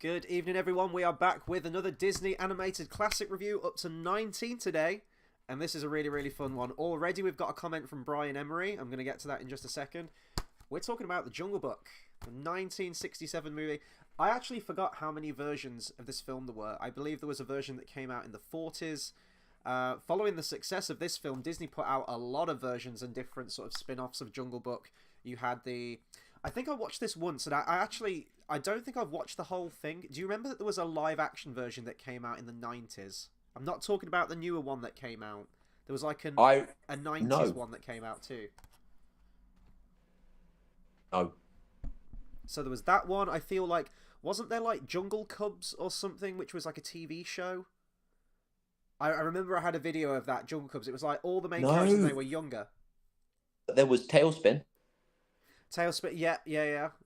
Good evening, everyone. We are back with another Disney animated classic review, up to 19 today. And this is a really, really fun one. Already we've got a comment from Brian Emery. I'm going to get to that in just a second. We're talking about The Jungle Book, the 1967 movie. I actually forgot how many versions of this film there were. I believe there was a version that came out in the 40s. Following the success of this film, Disney put out a lot of versions and different sort of spin-offs of Jungle Book. You had the... I think I watched this once, and I don't think I've watched the whole thing. Do you remember that there was a live-action version that came out in the 90s? I'm not talking about the newer one that came out. There was like a 90s one that came out too. Oh. So there was that one. I feel like... Wasn't there like Jungle Cubs or something, which was like a TV show? I remember I had a video of that, Jungle Cubs. It was like all the main characters, they were younger. There was Tailspin. Tailspin, yeah.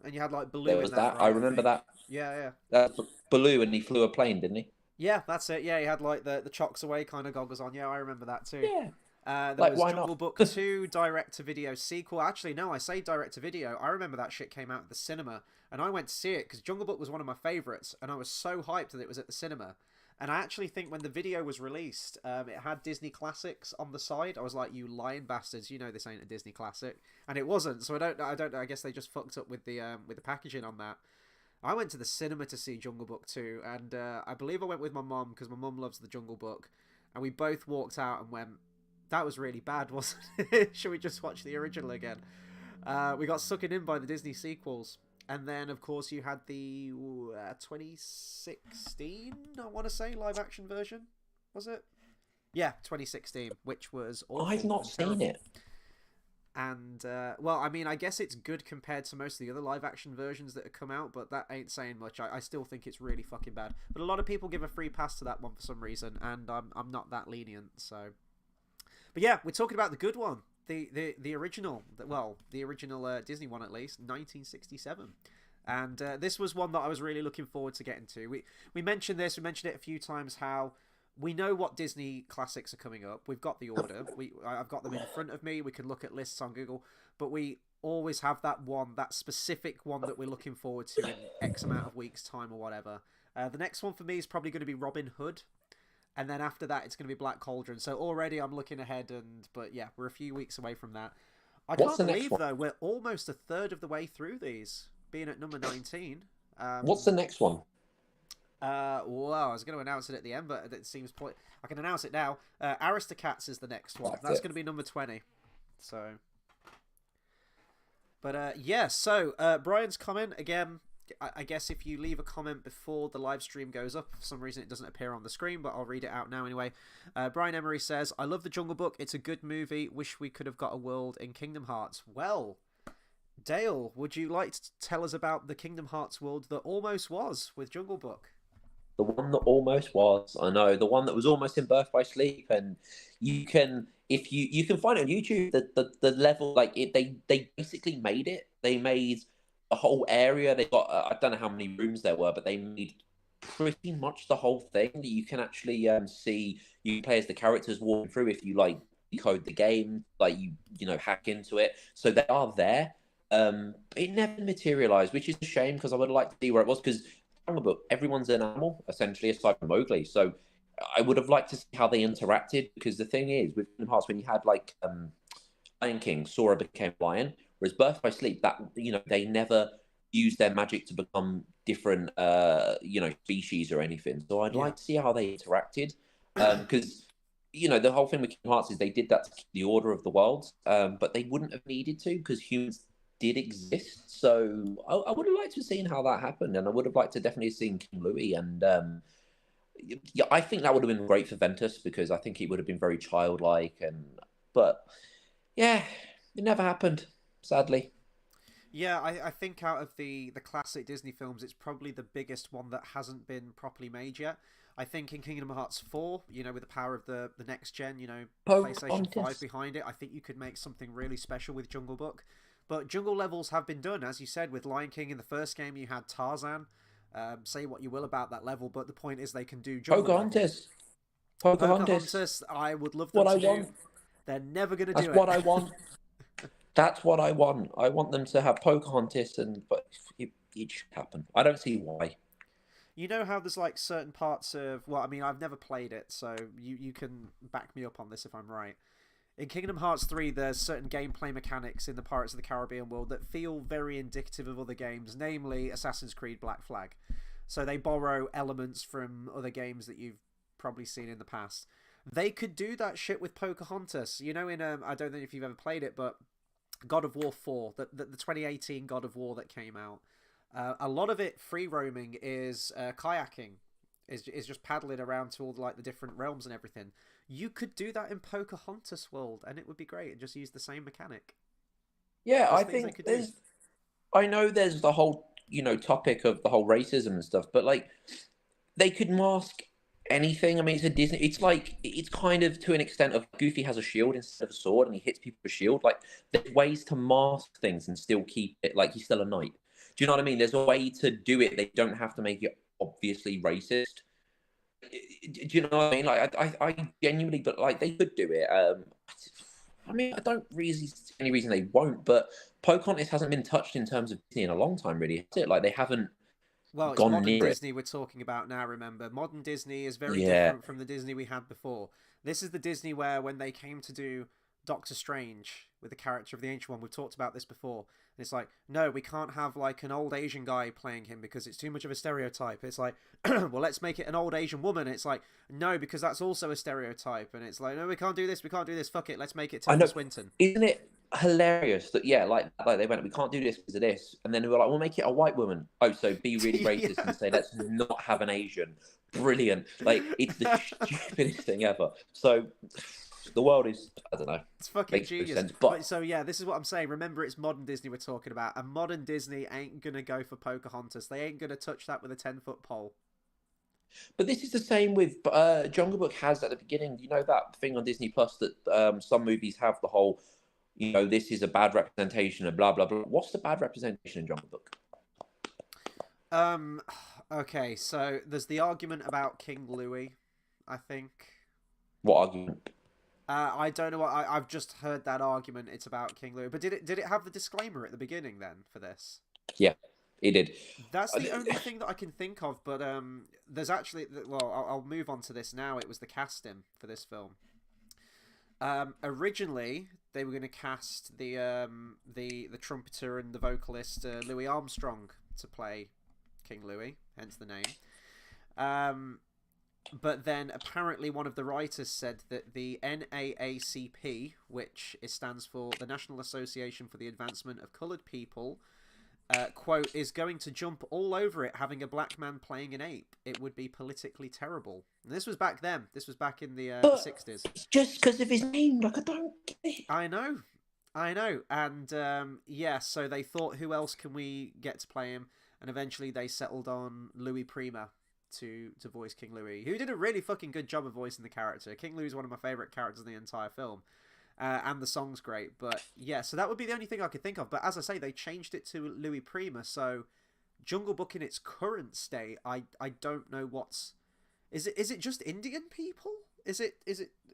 And you had like Baloo There was in that. that. Right, I remember that. Yeah. That's Baloo, and he flew a plane, didn't he? Yeah, that's it. Yeah, he had like the chocks away kind of goggles on. Yeah, I remember that too. Yeah. There like, was why Jungle not? Book 2 direct-to-video sequel. Actually, no, I say direct-to-video. I remember that shit came out at the cinema, and I went to see it because Jungle Book was one of my favourites, and I was so hyped that it was at the cinema. And I actually think when the video was released, it had Disney Classics on the side. I was like, you lying bastards, you know this ain't a Disney Classic. And it wasn't, so I don't know. I guess they just fucked up with the packaging on that. I went to the cinema to see Jungle Book 2, and I believe I went with my mum because my mum loves the Jungle Book, and we both walked out and went, that was really bad, wasn't it? Should we just watch the original again? We got suckered in by the Disney sequels. And then, of course, you had the 2016, I want to say, live-action version. Was it? Yeah, 2016, which was awful. I've not seen it. And, well, I mean, I guess it's good compared to most of the other live-action versions that have come out, but that ain't saying much. I still think it's really fucking bad. But a lot of people give a free pass to that one for some reason, and I'm not that lenient, so... But yeah, we're talking about the good one. The original, the original Disney one at least, 1967. And this was one that I was really looking forward to getting to. We mentioned this, we mentioned it a few times, how we know what Disney classics are coming up. We've got the order. I've got them in front of me. We can look at lists on Google. But we always have that one, that specific one that we're looking forward to in X amount of weeks' time or whatever. The next one for me is probably going to be Robin Hood. And then after that, it's going to be Black Cauldron. So already I'm looking ahead, but yeah, we're a few weeks away from that. I can't believe, though, we're almost a third of the way through these, being at number 19. What's the next one? Well, I was going to announce it at the end, but it seems I can announce it now. Aristocats is the next one. That's going to be number 20. So, but yeah, so Brian's comment again. I guess if you leave a comment before the live stream goes up, for some reason it doesn't appear on the screen, but I'll read it out now anyway. Brian Emery says, I love The Jungle Book. It's a good movie. Wish we could have got a world in Kingdom Hearts. Well, Dale, would you like to tell us about the Kingdom Hearts world that almost was with Jungle Book? The one that almost was. I know. The one that was almost in Birth by Sleep. And you can, if you can find it on YouTube, the level, like, they basically made it. They made... a whole area. They got I don't know how many rooms there were, but they made pretty much the whole thing that you can actually see. You play as the characters walking through if you like decode the game, like you know, hack into it. So they are there. It never materialized, which is a shame because I would have liked to see where it was, because Jungle Book, everyone's an animal essentially aside from Mowgli. So I would have liked to see how they interacted, because the thing is with Kingdom Hearts, when you had like Lion King, Sora became lion. Whereas Birth by Sleep, that, you know, they never used their magic to become different, you know, species or anything. So I'd like to see how they interacted, because, you know, the whole thing with Kingdom Hearts is they did that to keep the order of the world, but they wouldn't have needed to, because humans did exist. So I would have liked to have seen how that happened, and I would have liked to definitely have seen King Louie. And yeah, I think that would have been great for Ventus, because I think he would have been very childlike. But yeah, it never happened. Sadly. Yeah, I think out of the classic Disney films, it's probably the biggest one that hasn't been properly made yet. I think in Kingdom Hearts 4, you know, with the power of the next gen, you know, PlayStation 5 behind it, I think you could make something really special with Jungle Book. But jungle levels have been done, as you said, with Lion King. In the first game, you had Tarzan. Say what you will about that level, but the point is they can do jungle Pocahontas. Pocahontas, I would love them to do. They're never going to do it. That's what I want. That's what I want. I want them to have Pocahontas, but it should happen. I don't see why. You know how there's like certain parts of, well, I mean, I've never played it, so you can back me up on this if I'm right. In Kingdom Hearts 3, there's certain gameplay mechanics in the Pirates of the Caribbean world that feel very indicative of other games, namely Assassin's Creed Black Flag. So they borrow elements from other games that you've probably seen in the past. They could do that shit with Pocahontas. You know, in I don't know if you've ever played it, but God of War 4, the 2018 God of War that came out, a lot of it free roaming is kayaking, is just paddling around to all the different realms and everything. You could do that in Pocahontas world, and it would be great, and just use the same mechanic. Yeah, There's I things they think could do. there's. I know there's the whole topic of the whole racism and stuff, but like they could mask anything. I mean, it's a Disney. It's like it's kind of to an extent of Goofy has a shield instead of a sword, and he hits people with a shield. Like there's ways to mask things and still keep it like he's still a knight. Do you know what I mean? There's a way to do it. They don't have to make it obviously racist. Do you know what I mean? Like I genuinely, but like they could do it. I mean, I don't really see any reason they won't. But Pocahontas hasn't been touched in terms of Disney in a long time, really. Has it? Like they haven't Well, it's gone modern near it. Disney we're talking about now, remember. Modern Disney is very Yeah, different from the Disney we had before. This is the Disney where, when they came to do Doctor Strange with the character of the Ancient One, we've talked about this before. And it's like, no, we can't have like an old Asian guy playing him because it's too much of a stereotype. It's like, well, let's make it an old Asian woman. It's like, no, because that's also a stereotype. And it's like, no, we can't do this. Fuck it, let's make it I Tilda know. Swinton. Isn't it hilarious that like they went, we can't do this because of this, and then we were like, we'll make it a white woman. Oh, so be really racist Yeah. and say let's not have an Asian. Brilliant. Like it's the stupidest thing ever. So the world is, I don't know, It's fucking makes no genius. sense. But So yeah, this is what I'm saying. Remember, it's modern Disney we're talking about, and modern Disney ain't gonna go for Pocahontas. They ain't gonna touch that with a 10-foot pole. this is the same with Jungle Book has at the beginning. You know that thing on Disney Plus that some movies have the whole, this is a bad representation and blah blah blah. What's the bad representation in Jungle Book? Um, okay, so there's the argument about King Louie, I think. What argument? I don't know what I've just heard that argument. It's about King Louie, but did it have the disclaimer at the beginning then for this? Yeah, it did. That's the only thing that I can think of. But there's actually, well, I'll move on to this now. It was the casting for this film. Originally, they were going to cast the trumpeter and the vocalist Louis Armstrong to play King Louie, hence the name. But then apparently one of the writers said that the NAACP, which stands for the National Association for the Advancement of Coloured People, quote, is going to jump all over it having a black man playing an ape. It would be politically terrible. And this was back then. This was back in the 60s. Just because of his name, like I don't get it. I know. And yeah, so they thought, who else can we get to play him? And eventually they settled on Louis Prima to voice King Louie, who did a really fucking good job of voicing the character. King Louie is one of my favourite characters in the entire film. And the song's great. But yeah, so that would be the only thing I could think of. But as I say, they changed it to Louis Prima. So Jungle Book in its current state, I don't know what's... Is it just Indian people? Is it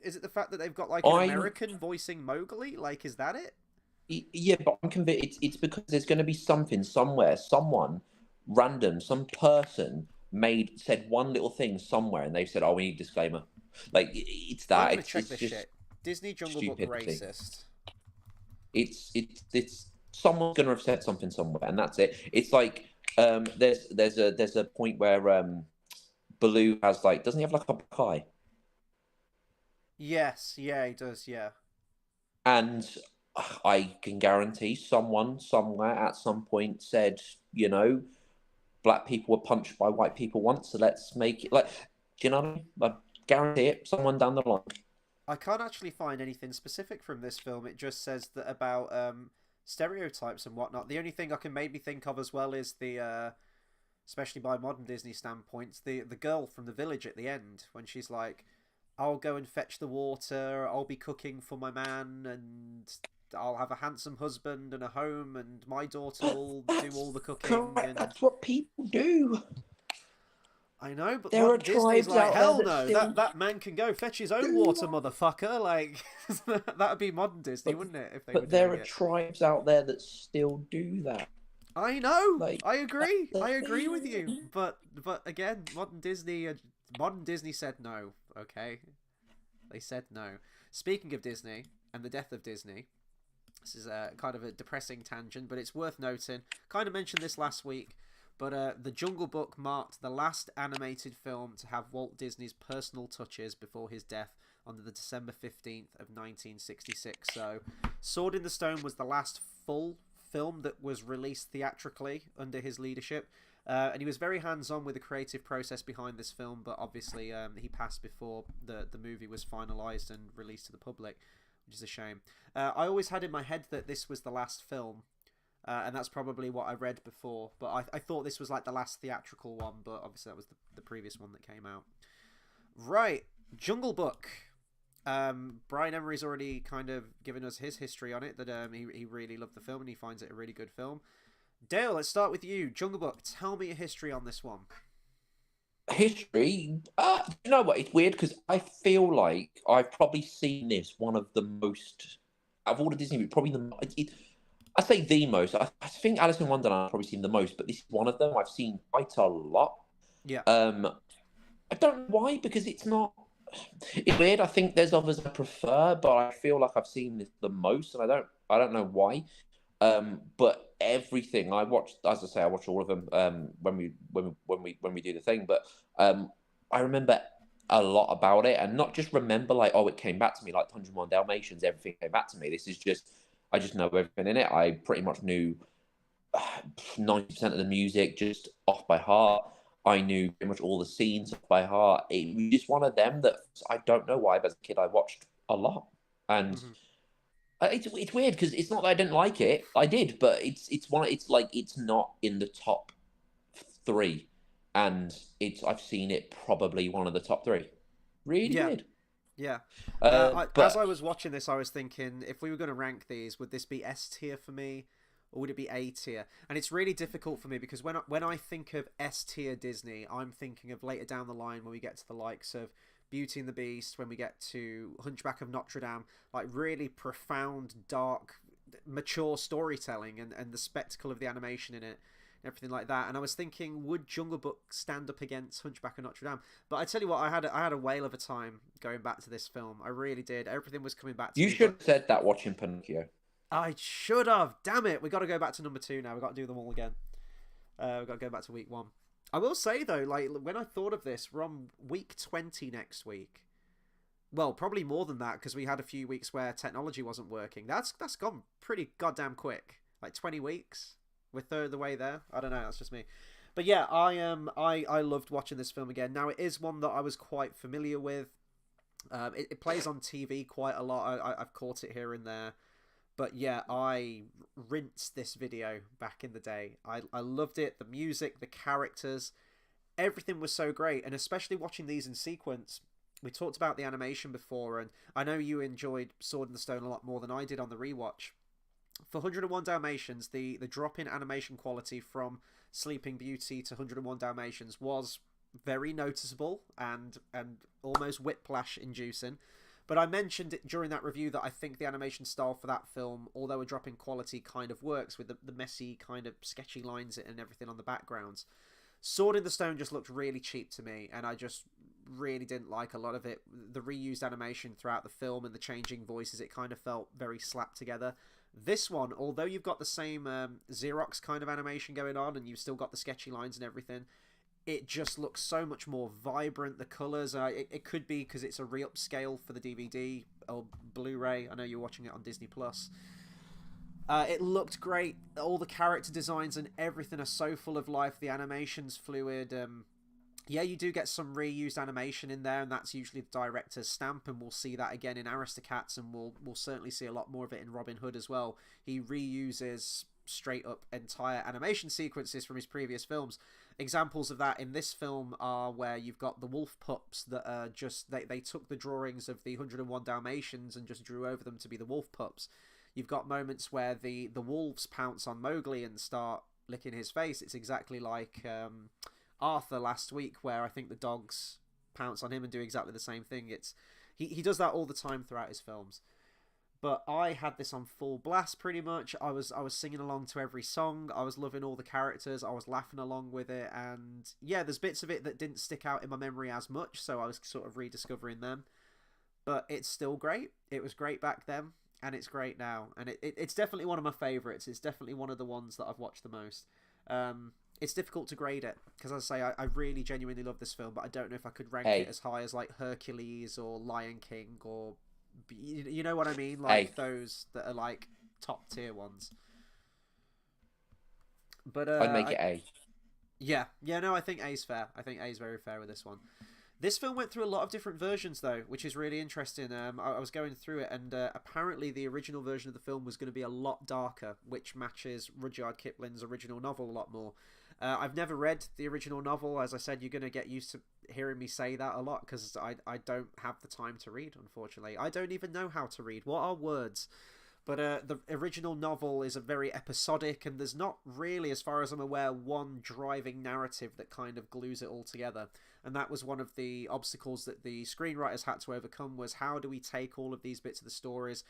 the fact that they've got like an American voicing Mowgli? Like, is that it? Yeah, but I'm convinced it's because there's going to be something somewhere, someone random, some person said one little thing somewhere, and they've said, "Oh, we need a disclaimer." Like it's that. I'm gonna it's check this just shit. Disney Jungle stupidity. Book racist. It's someone's going to have said something somewhere, and that's it. It's like there's a point where Baloo has like, doesn't he have like a black eye? Yes, yeah, he does, yeah. And I can guarantee someone somewhere at some point said, black people were punched by white people once, so let's make it like, do you know what I mean? I guarantee it. Someone down the line. I can't actually find anything specific from this film. It just says that about stereotypes and whatnot. The only thing I can maybe think of as well is the, especially by modern Disney standpoints, the girl from the village at the end when she's like, "I'll go and fetch the water. I'll be cooking for my man, and I'll have a handsome husband and a home, and my daughter will do all the cooking." Correct. And... That's what people do. I know, but there are Disney's tribes like, out hell there no, still... that man can go fetch his own water, motherfucker. Like, that would be modern Disney, wouldn't it? If they but were there doing are it. tribes out there that still do that. I know. Like, I agree. that's I the agree with thing. you. But again, modern Disney said no. Okay, they said no. Speaking of Disney and the death of Disney, this is a kind of a depressing tangent, but it's worth noting. Kind of mentioned this last week, but The Jungle Book marked the last animated film to have Walt Disney's personal touches before his death on the December 15th of 1966. So, Sword in the Stone was the last full film that was released theatrically under his leadership. And he was very hands-on with the creative process behind this film, but obviously he passed before the movie was finalised and released to the public, which is a shame. I always had in my head that this was the last film, and that's probably what I read before, but I thought this was like the last theatrical one, but obviously that was the previous one that came out. Right, Jungle Book. Brian Emery's already kind of given us his history on it, that he really loved the film and he finds it a really good film. Dale, let's start with you. Jungle Book, tell me your history on this one. History, you know what? It's weird because I feel like I've probably seen this one of the most out of all the Disney movies. Probably I say the most. I think Alice in Wonderland I've probably seen the most, but this is one of them I've seen quite a lot. Yeah. I don't know why, because it's not. It's weird. I think there's others I prefer, but I feel like I've seen this the most, and I don't know why. But everything I watched, as I say, I watch all of them. When we do the thing, but I remember a lot about it, and not just remember like, oh, it came back to me like 101 Dalmatians. Everything came back to me. This is just I just know everything in it. I pretty much knew 90% of the music just off by heart. I knew pretty much all the scenes off by heart. It was just one of them that I don't know why, but as a kid I watched a lot, and. Mm-hmm. It's weird because it's not that I didn't like it. I did, but it's like it's not in the top three, and I've seen it probably one of the top three. Really Yeah. weird. Yeah. As But I was watching this, I was thinking, if we were going to rank these, would this be S tier for me, or would it be A tier? And it's really difficult for me because when I think of S tier Disney, I'm thinking of later down the line when we get to the likes of Beauty and the Beast, when we get to Hunchback of Notre Dame, like really profound, dark, mature storytelling and the spectacle of the animation in it and everything like that. And I was thinking, would Jungle Book stand up against Hunchback of Notre Dame? But I tell you what, I had a whale of a time going back to this film. I really did. Everything was coming back to you me. should have said that watching Pinocchio. I should have. Damn it. We got to go back to number 2 now. We got to do them all again. We got to go back to week 1. I will say though, like when I thought of this, we're on week 20 next week. Well, probably more than that because we had a few weeks where technology wasn't working. That's gone pretty goddamn quick. Like 20 weeks. We're third of the way there. I don't know. That's just me. But yeah, I loved watching this film again. Now it is one that I was quite familiar with. It plays on TV quite a lot. I've caught it here and there. But yeah, I rinsed this video back in the day. I loved it. The music, the characters, everything was so great. And especially watching these in sequence. We talked about the animation before, and I know you enjoyed Sword in the Stone a lot more than I did on the rewatch. For 101 Dalmatians, the drop in animation quality from Sleeping Beauty to 101 Dalmatians was very noticeable and almost whiplash inducing. But I mentioned it during that review that I think the animation style for that film, although a drop in quality, kind of works with the messy, kind of sketchy lines and everything on the backgrounds. Sword in the Stone just looked really cheap to me, and I just really didn't like a lot of it. The reused animation throughout the film and the changing voices, it kind of felt very slapped together. This one, although you've got the same Xerox kind of animation going on, and you've still got the sketchy lines and everything, it just looks so much more vibrant. The colours, it could be because it's a re-upscale for the DVD or Blu-ray. I know you're watching it on Disney Plus. It looked great. All the character designs and everything are so full of life. The animation's fluid. Yeah, you do get some reused animation in there, and that's usually the director's stamp, and we'll see that again in Aristocats, and we'll certainly see a lot more of it in Robin Hood as well. He reuses straight up entire animation sequences from his previous films. Examples of that in this film are where you've got the wolf pups that are just they took the drawings of the 101 Dalmatians and just drew over them to be the wolf pups. You've got moments where the wolves pounce on Mowgli and start licking his face. It's exactly like Arthur last week, where I think the dogs pounce on him and do exactly the same thing. He does that all the time throughout his films. But I had this on full blast pretty much. I was singing along to every song. I was loving all the characters. I was laughing along with it, and yeah, there's bits of it that didn't stick out in my memory as much, so I was sort of rediscovering them. But it's still great. It was great back then, and it's great now, and it's definitely one of my favorites. It's definitely one of the ones that I've watched the most. It's difficult to grade it because, as I say, I really genuinely love this film, but I don't know if I could rank it Hey, as high as like Hercules or Lion King or you know what I mean, hey, like those that are like top tier ones. But I'd make it A. yeah, yeah, no, I think A's fair. I think A's very fair with this one. This film went through a lot of different versions, though, which is really interesting. I was going through it, and apparently the original version of the film was going to be a lot darker, which matches Rudyard Kipling's original novel a lot more. I've never read the original novel. As I said, you're going to get used to hearing me say that a lot because I don't have the time to read, unfortunately. I don't even know how to read. What are words? But the original novel is a very episodic, and there's not really, as far as I'm aware, one driving narrative that kind of glues it all together. And that was one of the obstacles that the screenwriters had to overcome, was how do we take all of these bits of the stories.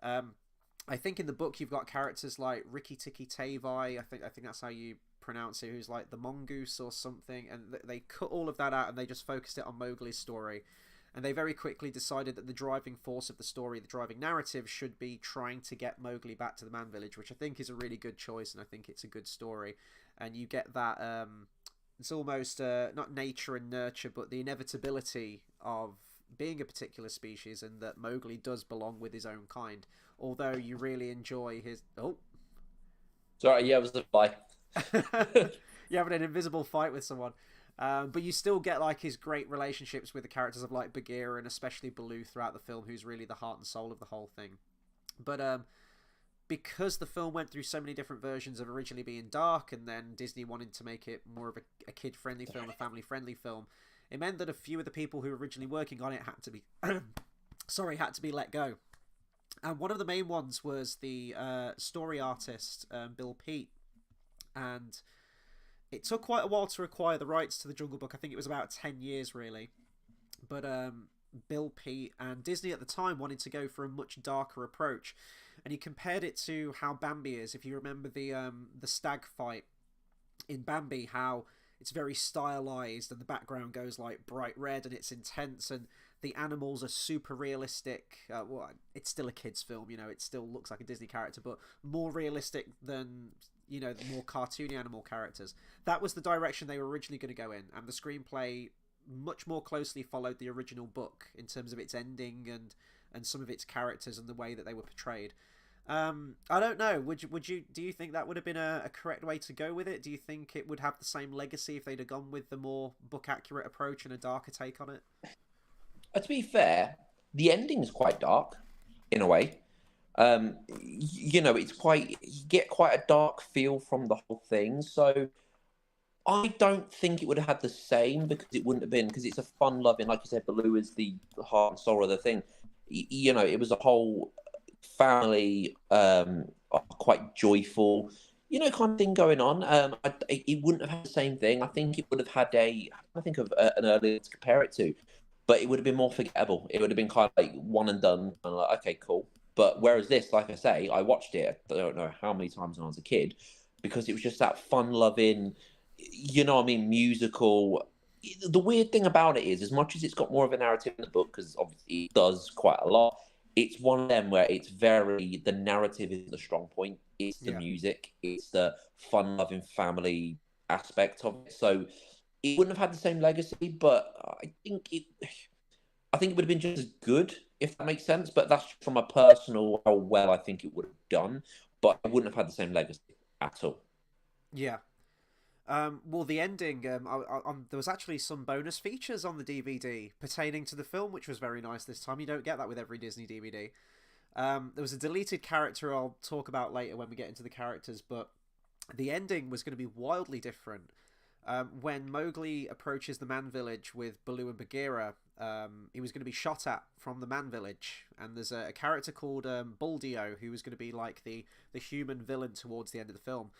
I think in the book you've got characters like Rikki Tikki Tavi, I think that's how you pronounce it, who's like the mongoose or something, and they cut all of that out and they just focused it on Mowgli's story. And they very quickly decided that the driving force of the story, the driving narrative, should be trying to get Mowgli back to the Man Village, which I think is a really good choice, and I think it's a good story. And you get that, it's almost not nature and nurture, but the inevitability of being a particular species, and that Mowgli does belong with his own kind. Although you really enjoy his... Oh, Sorry, yeah, it was a fly. you're having an invisible fight with someone. But you still get like his great relationships with the characters of like Bagheera and especially Baloo throughout the film, who's really the heart and soul of the whole thing. But because the film went through so many different versions of originally being dark, and then Disney wanted to make it more of a kid-friendly film, a family-friendly film, it meant that a few of the people who were originally working on it had to be had to be let go. And one of the main ones was the story artist, Bill Peet. And it took quite a while to acquire the rights to the Jungle Book. I think it was about 10 years, really. But Bill Peet and Disney at the time wanted to go for a much darker approach. And he compared it to how Bambi is. If you remember the stag fight in Bambi, how it's very stylized and the background goes like bright red and it's intense, and the animals are super realistic. Well, it's still a kid's film, you know, it still looks like a Disney character, but more realistic than, you know, the more cartoony animal characters. That was the direction they were originally going to go in, and the screenplay much more closely followed the original book in terms of its ending and some of its characters and the way that they were portrayed. I don't know. Do you think that would have been a correct way to go with it? Do you think it would have the same legacy if they'd have gone with the more book accurate approach and a darker take on it? To be fair, the ending is quite dark in a way. You know, it's quite, you get quite a dark feel from the whole thing. So I don't think it would have had the same, because it wouldn't have been, because it's a fun loving, like you said, Baloo is the heart and soul of the thing. You know, it was a whole family, quite joyful, you know, kind of thing going on. It wouldn't have had the same thing. I think it would have had I think of an earlier to compare it to, but it would have been more forgettable. It would have been kind of like one and done, and like, okay, cool. But whereas this, like I say, I watched it, I don't know how many times when I was a kid, because it was just that fun loving, you know what I mean, musical. The weird thing about it is, as much as it's got more of a narrative in the book, because obviously it does quite a lot, it's one of them where it's very, the narrative is the strong point. It's the Yeah. music, it's the fun loving family aspect of it. So it wouldn't have had the same legacy, but I think it would have been just as good, if that makes sense. But that's from a personal, how well I think it would have done. But I wouldn't have had the same legacy at all. Yeah. Well, the ending, there was actually some bonus features on the DVD pertaining to the film, which was very nice this time. You don't get that with every Disney DVD. There was a deleted character I'll talk about later when we get into the characters, but the ending was going to be wildly different. When Mowgli approaches the Man Village with Baloo and Bagheera, he was going to be shot at from the Man Village, and there's a character called Buldio, who was going to be like the human villain towards the end of the film.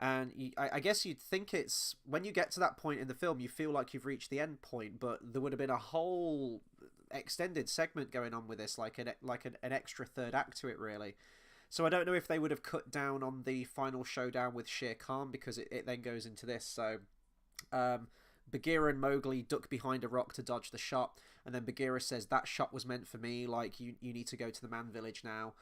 And I guess you'd think it's, when you get to that point in the film, you feel like you've reached the end point, but there would have been a whole extended segment going on with this, like an extra third act to it, really. So I don't know if they would have cut down on the final showdown with Shere Khan, because it then goes into this. So Bagheera and Mowgli duck behind a rock to dodge the shot, and then Bagheera says, "That shot was meant for me, like you need to go to the man village now."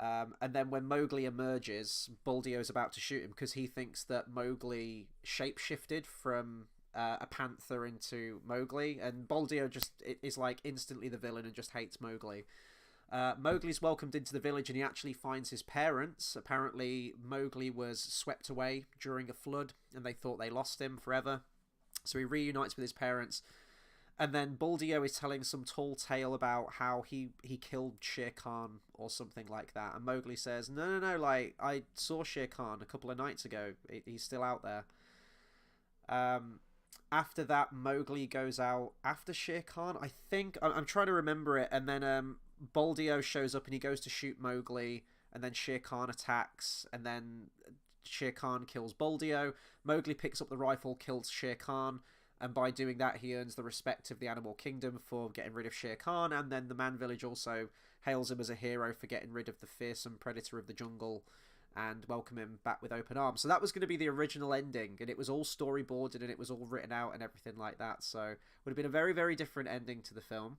And then when Mowgli emerges, Buldio's about to shoot him because he thinks that Mowgli shapeshifted from a panther into Mowgli, and Buldio just is like instantly the villain and just hates Mowgli. Mowgli's welcomed into the village and he actually finds his parents. Apparently Mowgli was swept away during a flood and they thought they lost him forever. So he reunites with his parents. And then Buldio is telling some tall tale about how he killed Shere Khan or something like that. And Mowgli says, no, like, I saw Shere Khan a couple of nights ago. He's still out there. After that, Mowgli goes out after Shere Khan, I think. I'm trying to remember it. And then Buldio shows up and he goes to shoot Mowgli. And then Shere Khan attacks. And then Shere Khan kills Buldio. Mowgli picks up the rifle, kills Shere Khan. And by doing that, he earns the respect of the animal kingdom for getting rid of Shere Khan. And then the man village also hails him as a hero for getting rid of the fearsome predator of the jungle and welcome him back with open arms. So that was going to be the original ending, and it was all storyboarded and it was all written out and everything like that. So it would have been a very, very different ending to the film.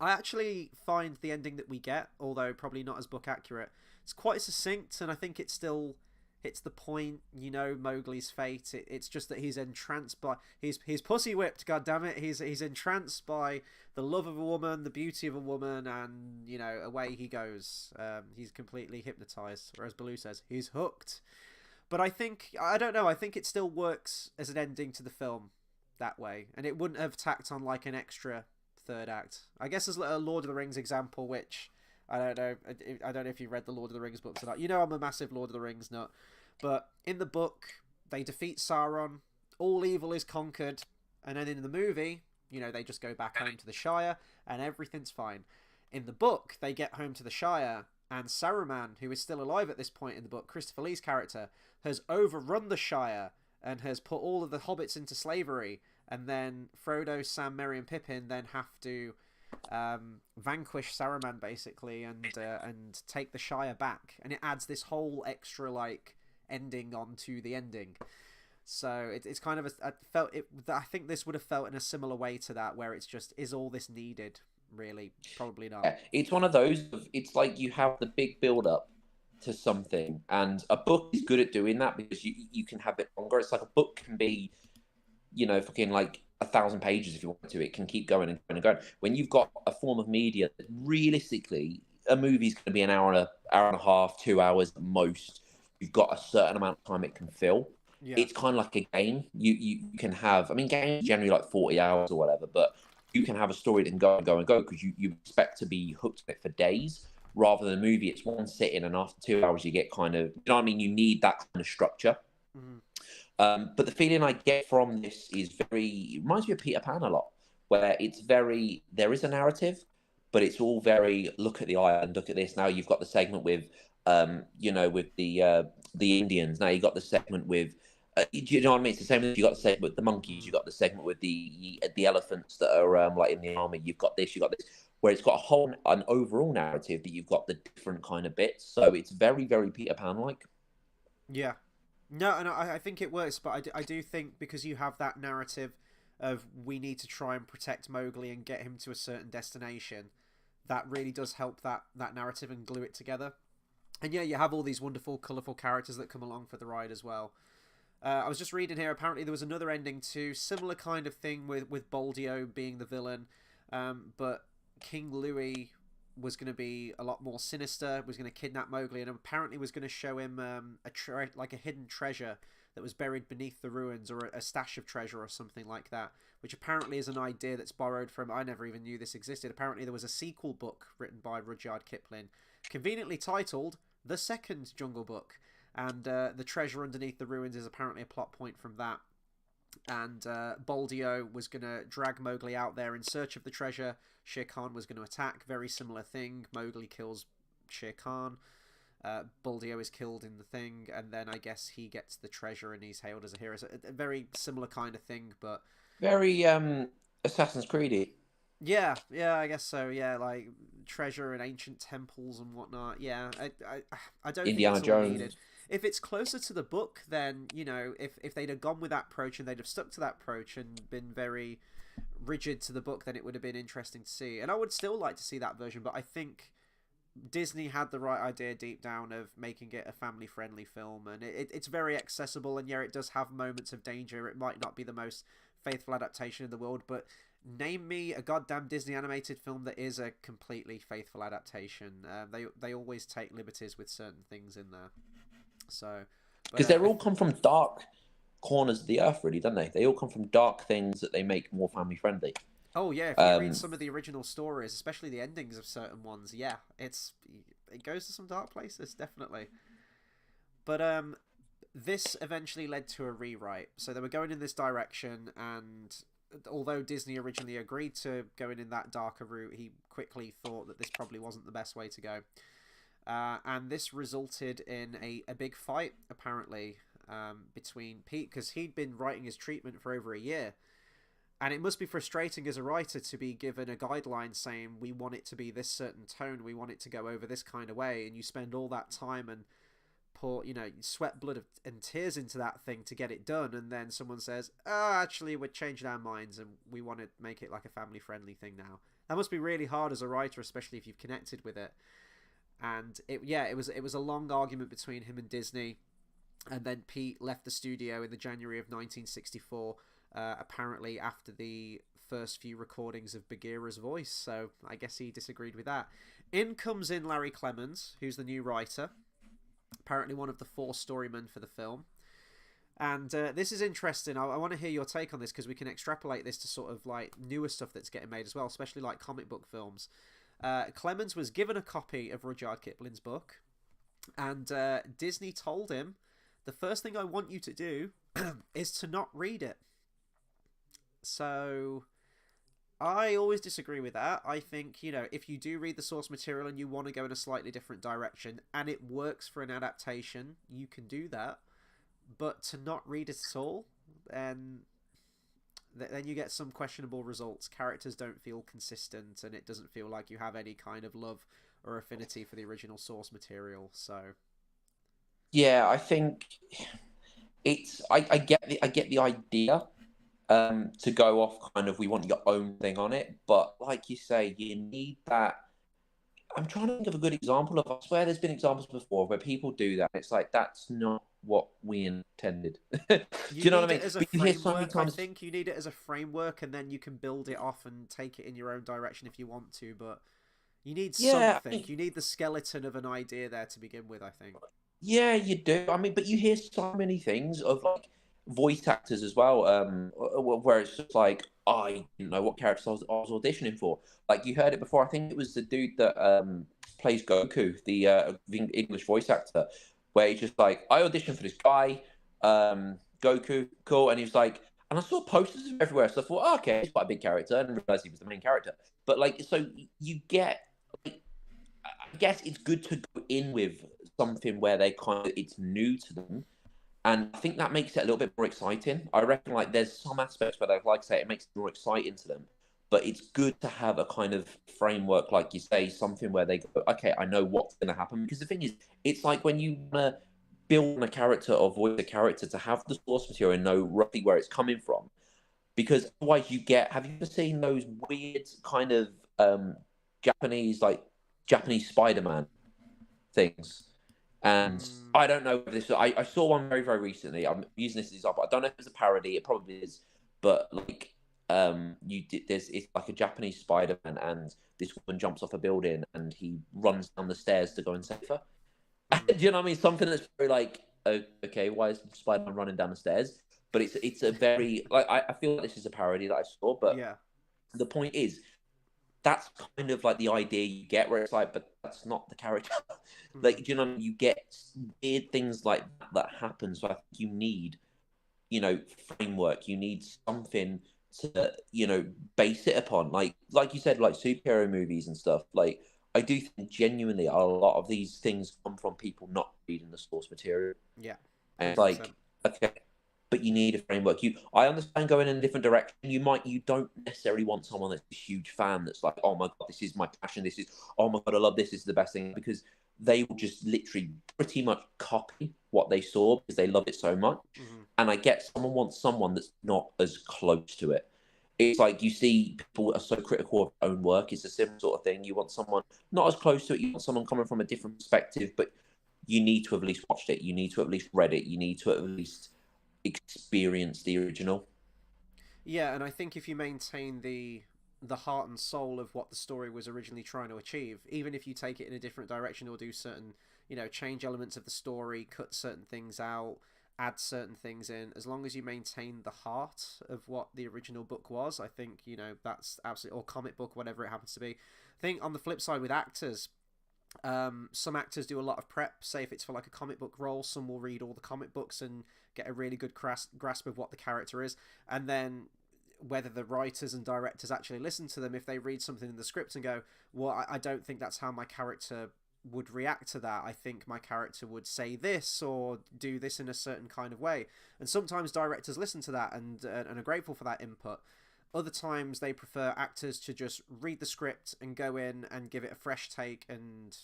I actually find the ending that we get, although probably not as book accurate, it's quite succinct, and I think it still hits the point. You know, Mowgli's fate. It's just that he's entranced by he's pussy whipped. God damn it, he's entranced by the love of a woman, the beauty of a woman, and you know, away he goes. He's completely hypnotized, or as Baloo says, he's hooked. But I don't know. I think it still works as an ending to the film that way, and it wouldn't have tacked on like an extra third act. I guess as a Lord of the Rings example, which I don't know if you read the Lord of the Rings books or not. You know I'm a massive Lord of the Rings nut. But in the book, they defeat Sauron, all evil is conquered, and then in the movie, you know, they just go back home to the Shire, and everything's fine. In the book, they get home to the Shire, and Saruman, who is still alive at this point in the book, Christopher Lee's character, has overrun the Shire, and has put all of the hobbits into slavery, and then Frodo, Sam, Merry, and Pippin then have to vanquish Saruman, basically, and take the Shire back. And it adds this whole extra, like, ending onto the ending. So it's kind of I think this would have felt in a similar way to that, where it's just, is all this needed? Really, probably not. Yeah, it's one of those. It's like you have the big build up to something, and a book is good at doing that because you can have it longer. It's like a book can be, you know, fucking like 1,000 pages if you want to. It can keep going and going and going. When you've got a form of media that realistically, a movie's going to be an hour and a half, 2 hours at most. You've got a certain amount of time it can fill. Yeah. It's kind of like a game. You can have, I mean, games generally like 40 hours or whatever, but you can have a story that can go and go and go because you expect to be hooked on it for days, rather than a movie. It's one sitting, and after 2 hours you get kind of, you know what I mean? You need that kind of structure. Mm-hmm. But the feeling I get from this is it reminds me of Peter Pan a lot, where there is a narrative, but it's all very, look at the island, look at this. Now you've got the segment with, you know, with the Indians. Now you got the segment with, you know what I mean? It's the same as you got the segment with the monkeys. You got the segment with the elephants that are like in the army. You've got this, where it's got an overall narrative, but you've got the different kind of bits. So it's very, very Peter Pan like. Yeah, no, and I think it works, but I do think because you have that narrative of we need to try and protect Mowgli and get him to a certain destination, that really does help that narrative and glue it together. And yeah, you have all these wonderful, colourful characters that come along for the ride as well. I was just reading here, apparently there was another ending too, similar kind of thing with Buldio being the villain, but King Louie was going to be a lot more sinister, was going to kidnap Mowgli, and apparently was going to show him like a hidden treasure that was buried beneath the ruins, or a stash of treasure or something like that, which apparently is an idea that's borrowed from, I never even knew this existed, apparently there was a sequel book written by Rudyard Kipling, conveniently titled The Second Jungle Book, and the treasure underneath the ruins is apparently a plot point from that. And Buldio was going to drag Mowgli out there in search of the treasure. Shere Khan was going to attack. Very similar thing. Mowgli kills Shere Khan. Buldio is killed in the thing. And then I guess he gets the treasure and he's hailed as a hero. So a very similar kind of thing, but... Very Assassin's Creed-y. Yeah, I guess so. Yeah, like treasure and ancient temples and whatnot. Yeah, I don't think Indiana it's all needed. Jones. If it's closer to the book, then if they'd have gone with that approach and they'd have stuck to that approach and been very rigid to the book, then it would have been interesting to see. And I would still like to see that version, but I think Disney had the right idea deep down of making it a family-friendly film, and it's very accessible. And yeah, it does have moments of danger. It might not be the most faithful adaptation in the world, but name me a goddamn Disney animated film that is a completely faithful adaptation. They always take liberties with certain things in there. So, but Because they're all come from dark corners of the earth, really, don't they? They all come from dark things that they make more family friendly. oh yeah, if you read Um, some of the original stories, especially the endings of certain ones, yeah, it goes to some dark places, definitely. But this eventually led to a rewrite. So they were going in this direction, and although Disney originally agreed to going in that darker route, he quickly thought that this probably wasn't the best way to go. And this resulted in a big fight, apparently, between Pete, because he'd been writing his treatment for over a year. And it must be frustrating as a writer to be given a guideline saying, we want it to be this certain tone, we want it to go over this kind of way, and you spend all that time and pour, sweat, blood, and tears into that thing to get it done, and then someone says, oh, actually, we're changing our minds and we want to make it like a family-friendly thing now. That must be really hard as a writer, especially if you've connected with it. And it was a long argument between him and Disney, and then Pete left the studio in the January of 1964, apparently after the first few recordings of Bagheera's voice. So I guess he disagreed with that. In comes in Larry Clemens, who's the new writer, apparently one of the four storymen for the film. And this is interesting. I want to hear your take on this, because we can extrapolate this to sort of like newer stuff that's getting made as well, especially like comic book films. Clemens was given a copy of Rudyard Kipling's book, and Disney told him, the first thing I want you to do is to not read it. So I always disagree with that. I think, if you do read the source material and you want to go in a slightly different direction and it works for an adaptation, you can do that. But to not read it at all, then you get some questionable results. Characters don't feel consistent, and it doesn't feel like you have any kind of love or affinity for the original source material. So yeah, I think it's. I get the idea. To go off kind of, we want your own thing on it, but like you say, you need that. I'm trying to think of a good example of. I swear, there's been examples before where people do that. It's like that's not what we intended. Do you you know what need I it mean? as a But you hear so many framework. I times. think you need it as a framework, and then you can build it off and take it in your own direction if you want to. But you need Yeah, I something. mean, You need the skeleton of an idea there to begin with, I think. yeah, you do. I mean, but you hear so many things of like voice actors as well, where it's just like I didn't know what character I was auditioning for. Like you heard it before. I think it was the dude that plays Goku, the English voice actor, where he's just like, I auditioned for this guy, Goku, cool, and he was like, and I saw posters of him everywhere, so I thought, oh, okay, he's quite a big character, and realized he was the main character. But like, so you get. I guess it's good to go in with something where they kind of it's new to them, and I think that makes it a little bit more exciting. I reckon like there's some aspects where, like I say, it makes it more exciting to them, but it's good to have a kind of framework, like you say, something where they go, okay, I know what's going to happen. Because the thing is, it's like when you want to build a character or voice a character to have the source material and know roughly where it's coming from, because otherwise you get. Have you ever seen those weird kind of Japanese like Japanese Spider-Man things? And Mm, I don't know if this. I saw one very very recently. I'm using this as an example. I don't know if it's a parody. It probably is, but like you did. There's it's like a Japanese Spider-Man, and this woman jumps off a building, and he runs down the stairs to go and save her. Do mm, you know what I mean? Something that's very like, okay, why is Spider-Man running down the stairs? But it's a very like I feel like this is a parody that I saw, but yeah. the point is that's kind of like the idea you get where it's like, but that's not the character. Like, Mm, do you know, you get weird things like that happen. So I think you need, framework. You need something to, base it upon. Like you said, like superhero movies and stuff. Like, I do think genuinely a lot of these things come from people not reading the source material. yeah. And it's like, 100%. okay. but you need a framework. I understand going in a different direction. You don't necessarily want someone that's a huge fan that's like, oh my god, this is my passion. This is, oh my god, I love this. This is the best thing, because they will just literally pretty much copy what they saw because they love it so much. Mm-hmm. And I get someone wants someone that's not as close to it. It's like you see people are so critical of their own work. It's a similar sort of thing. You want someone not as close to it. You want someone coming from a different perspective, but you need to have at least watched it. You need to have at least read it. You need to have at least experienced the original. Yeah, and I think if you maintain the heart and soul of what the story was originally trying to achieve, even if you take it in a different direction or do certain, change elements of the story, cut certain things out, add certain things in, as long as you maintain the heart of what the original book was, I think, that's absolutely, or comic book, whatever it happens to be. I think on the flip side with actors, some actors do a lot of prep. Say if it's for like a comic book role, some will read all the comic books and get a really good grasp of what the character is, and then whether the writers and directors actually listen to them, if they read something in the script and go, well, I don't think that's how my character would react to that. I think my character would say this or do this in a certain kind of way. And sometimes directors listen to that and are grateful for that input. Other times they prefer actors to just read the script and go in and give it a fresh take and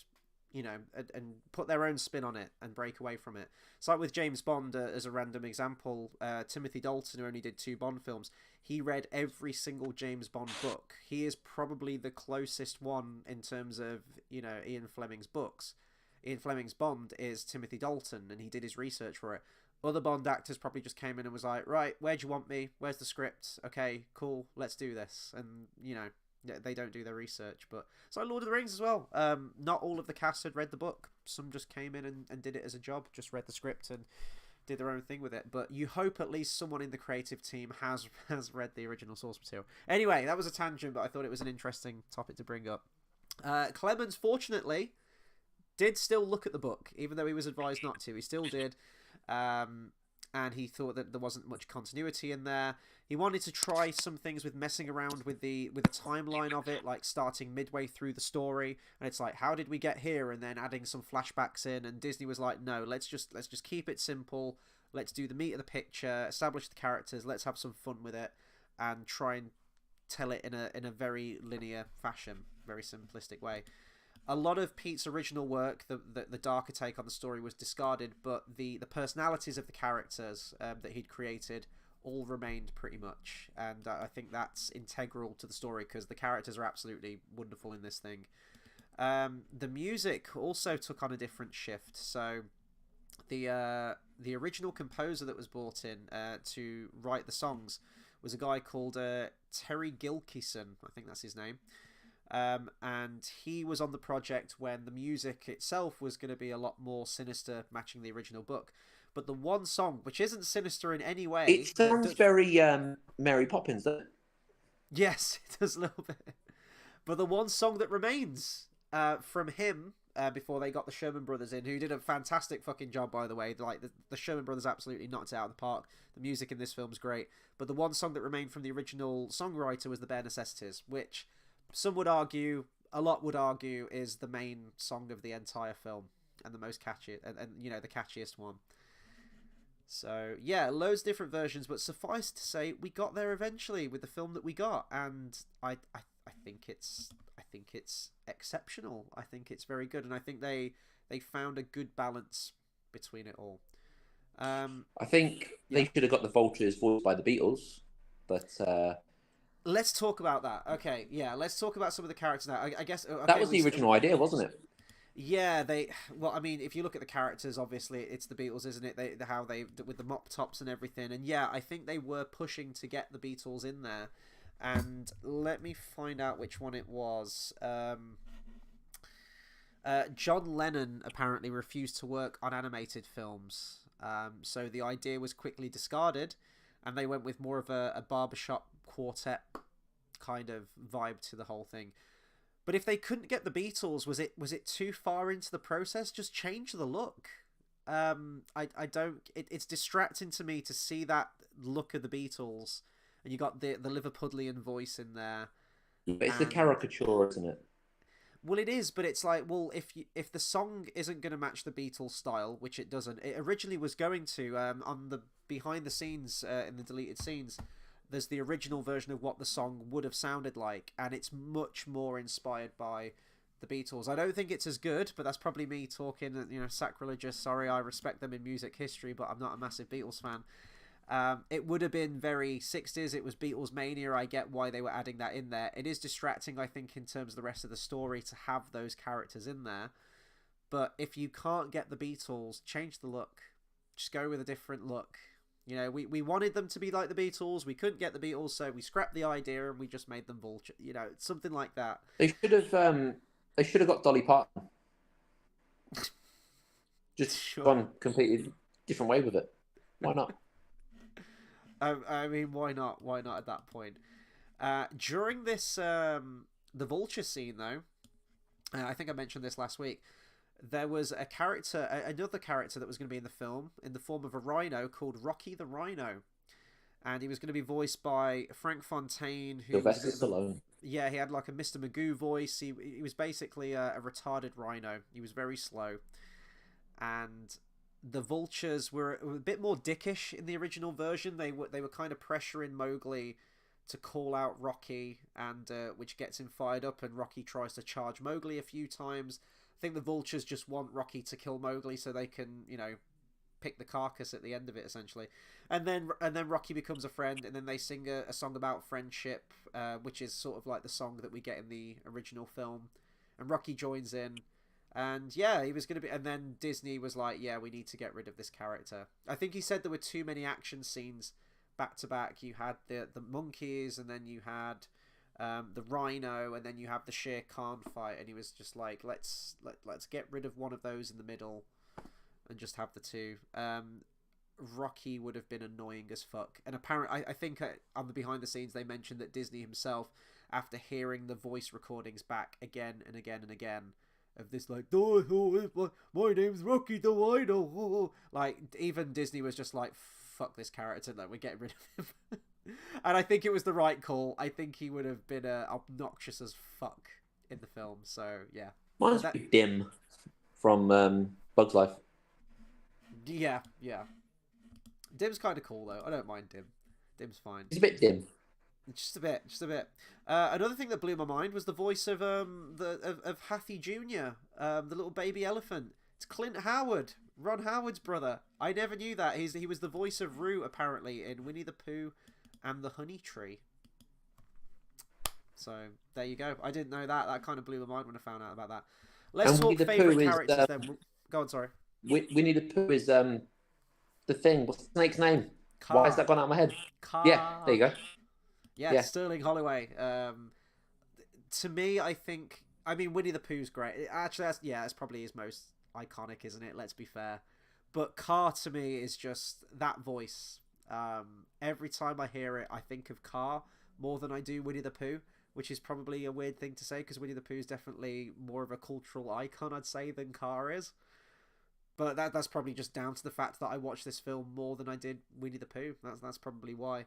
and put their own spin on it and break away from it. It's like with James Bond, as a random example, Timothy Dalton, who only did 2 Bond films, he read every single James Bond book. He is probably the closest one in terms of, Ian Fleming's books. Ian Fleming's Bond is Timothy Dalton, and he did his research for it. Other Bond actors probably just came in and was like, right, where do you want me? Where's the script? Okay, cool, let's do this. And, they don't do their research. But it's like Lord of the Rings as well. Not all of the cast had read the book. Some just came in and did it as a job, just read the script and did their own thing with it. But you hope at least someone in the creative team has read the original source material. Anyway, that was a tangent, but I thought it was an interesting topic to bring up. Clemens, fortunately, did still look at the book, even though he was advised not to. He still did. And he thought that there wasn't much continuity in there. He wanted to try some things with messing around with the timeline of it, like starting midway through the story, and it's like, how did we get here? And then adding some flashbacks in. And Disney was like, no, let's just keep it simple. Let's do the meat of the picture, establish the characters, let's have some fun with it, and try and tell it in a very linear fashion, very simplistic way. A lot of Pete's original work, the darker take on the story, was discarded, but the personalities of the characters that he'd created all remained pretty much, and I think that's integral to the story because the characters are absolutely wonderful in this thing. The music also took on a different shift. So the original composer that was brought in to write the songs was a guy called Terry Gilkyson, I think that's his name. And he was on the project when the music itself was going to be a lot more sinister, matching the original book. But the one song, which isn't sinister in any way... It sounds very Mary Poppins, doesn't it? Yes, it does a little bit. But the one song that remains from him, before they got the Sherman Brothers in, who did a fantastic fucking job, by the way. Like, the Sherman Brothers absolutely knocked it out of the park. The music in this film's great. But the one song that remained from the original songwriter was The Bare Necessities, which... some would argue, a lot would argue, is the main song of the entire film and the most catchy, and the catchiest one. So yeah, loads of different versions, but suffice to say, we got there eventually with the film that we got, and I think it's exceptional. I think it's very good, and I think they found a good balance between it all. I think they should have got the Vultures voiced by the Beatles, but. Let's talk about that. Okay, yeah, let's talk about some of the characters now. I guess... okay, that was the original idea, wasn't it? Yeah, well, I mean, if you look at the characters, obviously, it's the Beatles, isn't it? How they, with the mop tops and everything. And yeah, I think they were pushing to get the Beatles in there. And let me find out which one it was. John Lennon apparently refused to work on animated films. So the idea was quickly discarded. And they went with more of a barbershop quartet kind of vibe to the whole thing. But if they couldn't get the Beatles, was it too far into the process? Just change the look. I don't. It's distracting to me to see that look of the Beatles, and you got the Liverpudlian voice in there. But it's a caricature, isn't it? Well, it is, but it's like, well, if the song isn't going to match the Beatles style, which it doesn't, it originally was going to. On behind the scenes in the deleted scenes, there's the original version of what the song would have sounded like, and it's much more inspired by the Beatles. I don't think it's as good, but that's probably me talking, sacrilegious. Sorry, I respect them in music history, but I'm not a massive Beatles fan. It would have been very 60s. It was Beatles mania. I get why they were adding that in there. It is distracting, I think, in terms of the rest of the story to have those characters in there. But if you can't get the Beatles, change the look. Just go with a different look. We wanted them to be like the Beatles. We couldn't get the Beatles, so we scrapped the idea and we just made them vulture. Something like that. They should have got Dolly Parton. Just Sure. gone completely different way with it. Why not? I mean, why not? Why not at that point? During this, the vulture scene, though, I think I mentioned this last week. There was another character that was going to be in the film in the form of a rhino called Rocky the Rhino, and he was going to be voiced by Frank Fontaine, who Sylvester Stallone. Yeah, he had like a Mr. Magoo voice. He was basically a retarded rhino. He was very slow, and the vultures were a bit more dickish in the original version. They were kind of pressuring Mowgli to call out Rocky, and which gets him fired up, and Rocky tries to charge Mowgli a few times. I think the vultures just want Rocky to kill Mowgli so they can, pick the carcass at the end of it, essentially. And then Rocky becomes a friend, and then they sing a song about friendship, which is sort of like the song that we get in the original film. And Rocky joins in, and yeah, he was going to be... And then Disney was like, yeah, we need to get rid of this character. I think he said there were too many action scenes back to back. You had the monkeys, and then you had... the rhino, and then you have the Shere Khan fight, and he was just like, let's get rid of one of those in the middle and just have the two. Rocky would have been annoying as fuck, and apparently I think on the behind the scenes they mentioned that Disney himself, after hearing the voice recordings back again and again and again of this, like, my name's Rocky the Rhino, like, even Disney was just like, fuck this character, no, we're getting rid of him. And I think it was the right call. I think he would have been obnoxious as fuck in the film. So yeah, Mine's Dim from Bug's Life. Yeah. Dim's kind of cool though. I don't mind Dim. Dim's fine. He's a bit dim. Just a bit. Another thing that blew my mind was the voice of Hathy Jr., the little baby elephant. It's Clint Howard, Ron Howard's brother. I never knew that. He was the voice of Roo apparently in Winnie the Pooh and the Honey Tree. So there you go. I didn't know that. That kind of blew my mind when I found out about that. Let's talk favourite characters then. Go on, sorry. Winnie the Pooh is the thing. What's the snake's name? Car. Why has that gone out of my head? Car. Yeah, there you go. Yeah, Sterling Holloway. To me, I think... I mean, Winnie the Pooh's great. Actually, that's probably his most iconic, isn't it? Let's be fair. But Car, to me, is just that voice. Every time I hear it, I think of Car more than I do Winnie the Pooh, which is probably a weird thing to say because Winnie the Pooh is definitely more of a cultural icon, I'd say, than Car is. But that's probably just down to the fact that I watched this film more than I did Winnie the Pooh. That's probably why.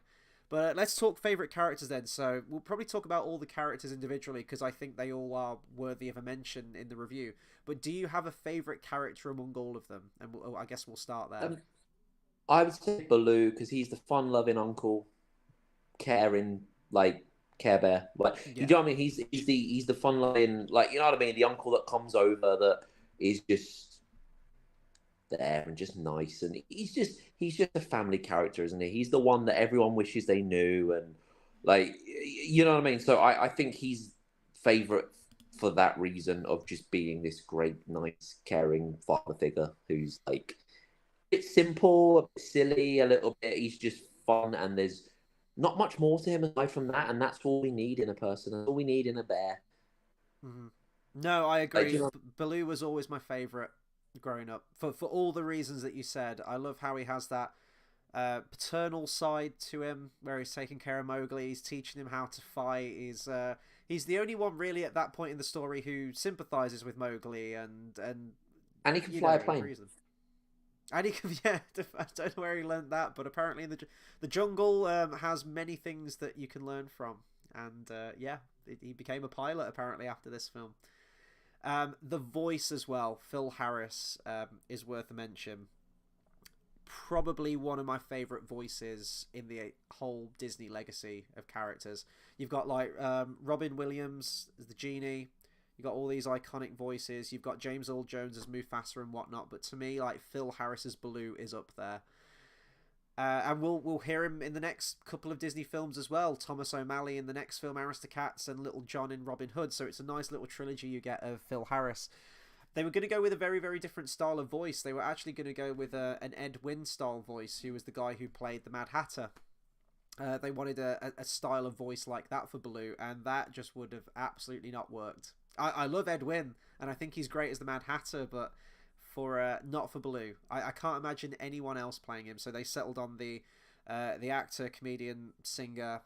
But let's talk favourite characters then. So we'll probably talk about all the characters individually because I think they all are worthy of a mention in the review. But do you have a favourite character among all of them? And I guess we'll start there. I would say Baloo because he's the fun-loving uncle, caring, like, Care Bear. Like, you know what I mean? He's the fun-loving, like, you know what I mean? The uncle that comes over that is just there and just nice, and he's just a family character, isn't he? He's the one that everyone wishes they knew, and, like, you know what I mean? So I think he's favourite for that reason of just being this great, nice, caring father figure who's, like, a bit simple, a bit silly, a little bit. He's just fun, and there's not much more to him aside from that, and that's all we need in a person. That's all we need in a bear. Mm-hmm. No, I agree. Like, you know... Baloo was always my favourite growing up for all the reasons that you said. I love how he has that paternal side to him where he's taking care of Mowgli, he's teaching him how to fight. He's the only one really at that point in the story who sympathizes with Mowgli and he can fly a plane. And he can, I don't know where he learned that, but apparently in the jungle has many things that you can learn from, and he became a pilot apparently after this film. The voice as well, Phil Harris, is worth a mention. probably one of my favorite voices in the whole Disney legacy of characters. You've got like Robin Williams as the genie. You've got all these iconic voices. You've got James Earl Jones as Mufasa and whatnot. But to me, like Phil Harris's Baloo is up there. And we'll hear him in the next couple of Disney films as well. Thomas O'Malley in the next film, Aristocats, and Little John in Robin Hood. So it's a nice little trilogy you get of Phil Harris. They were going to go with a very, very different style of voice. They were actually going to go with an Ed Wynn style voice, who was the guy who played the Mad Hatter. They wanted a style of voice like that for Baloo, and that just would have absolutely not worked. I love Ed Wynn, and I think he's great as the Mad Hatter, but for not for Baloo. I can't imagine anyone else playing him, so they settled on the actor, comedian, singer,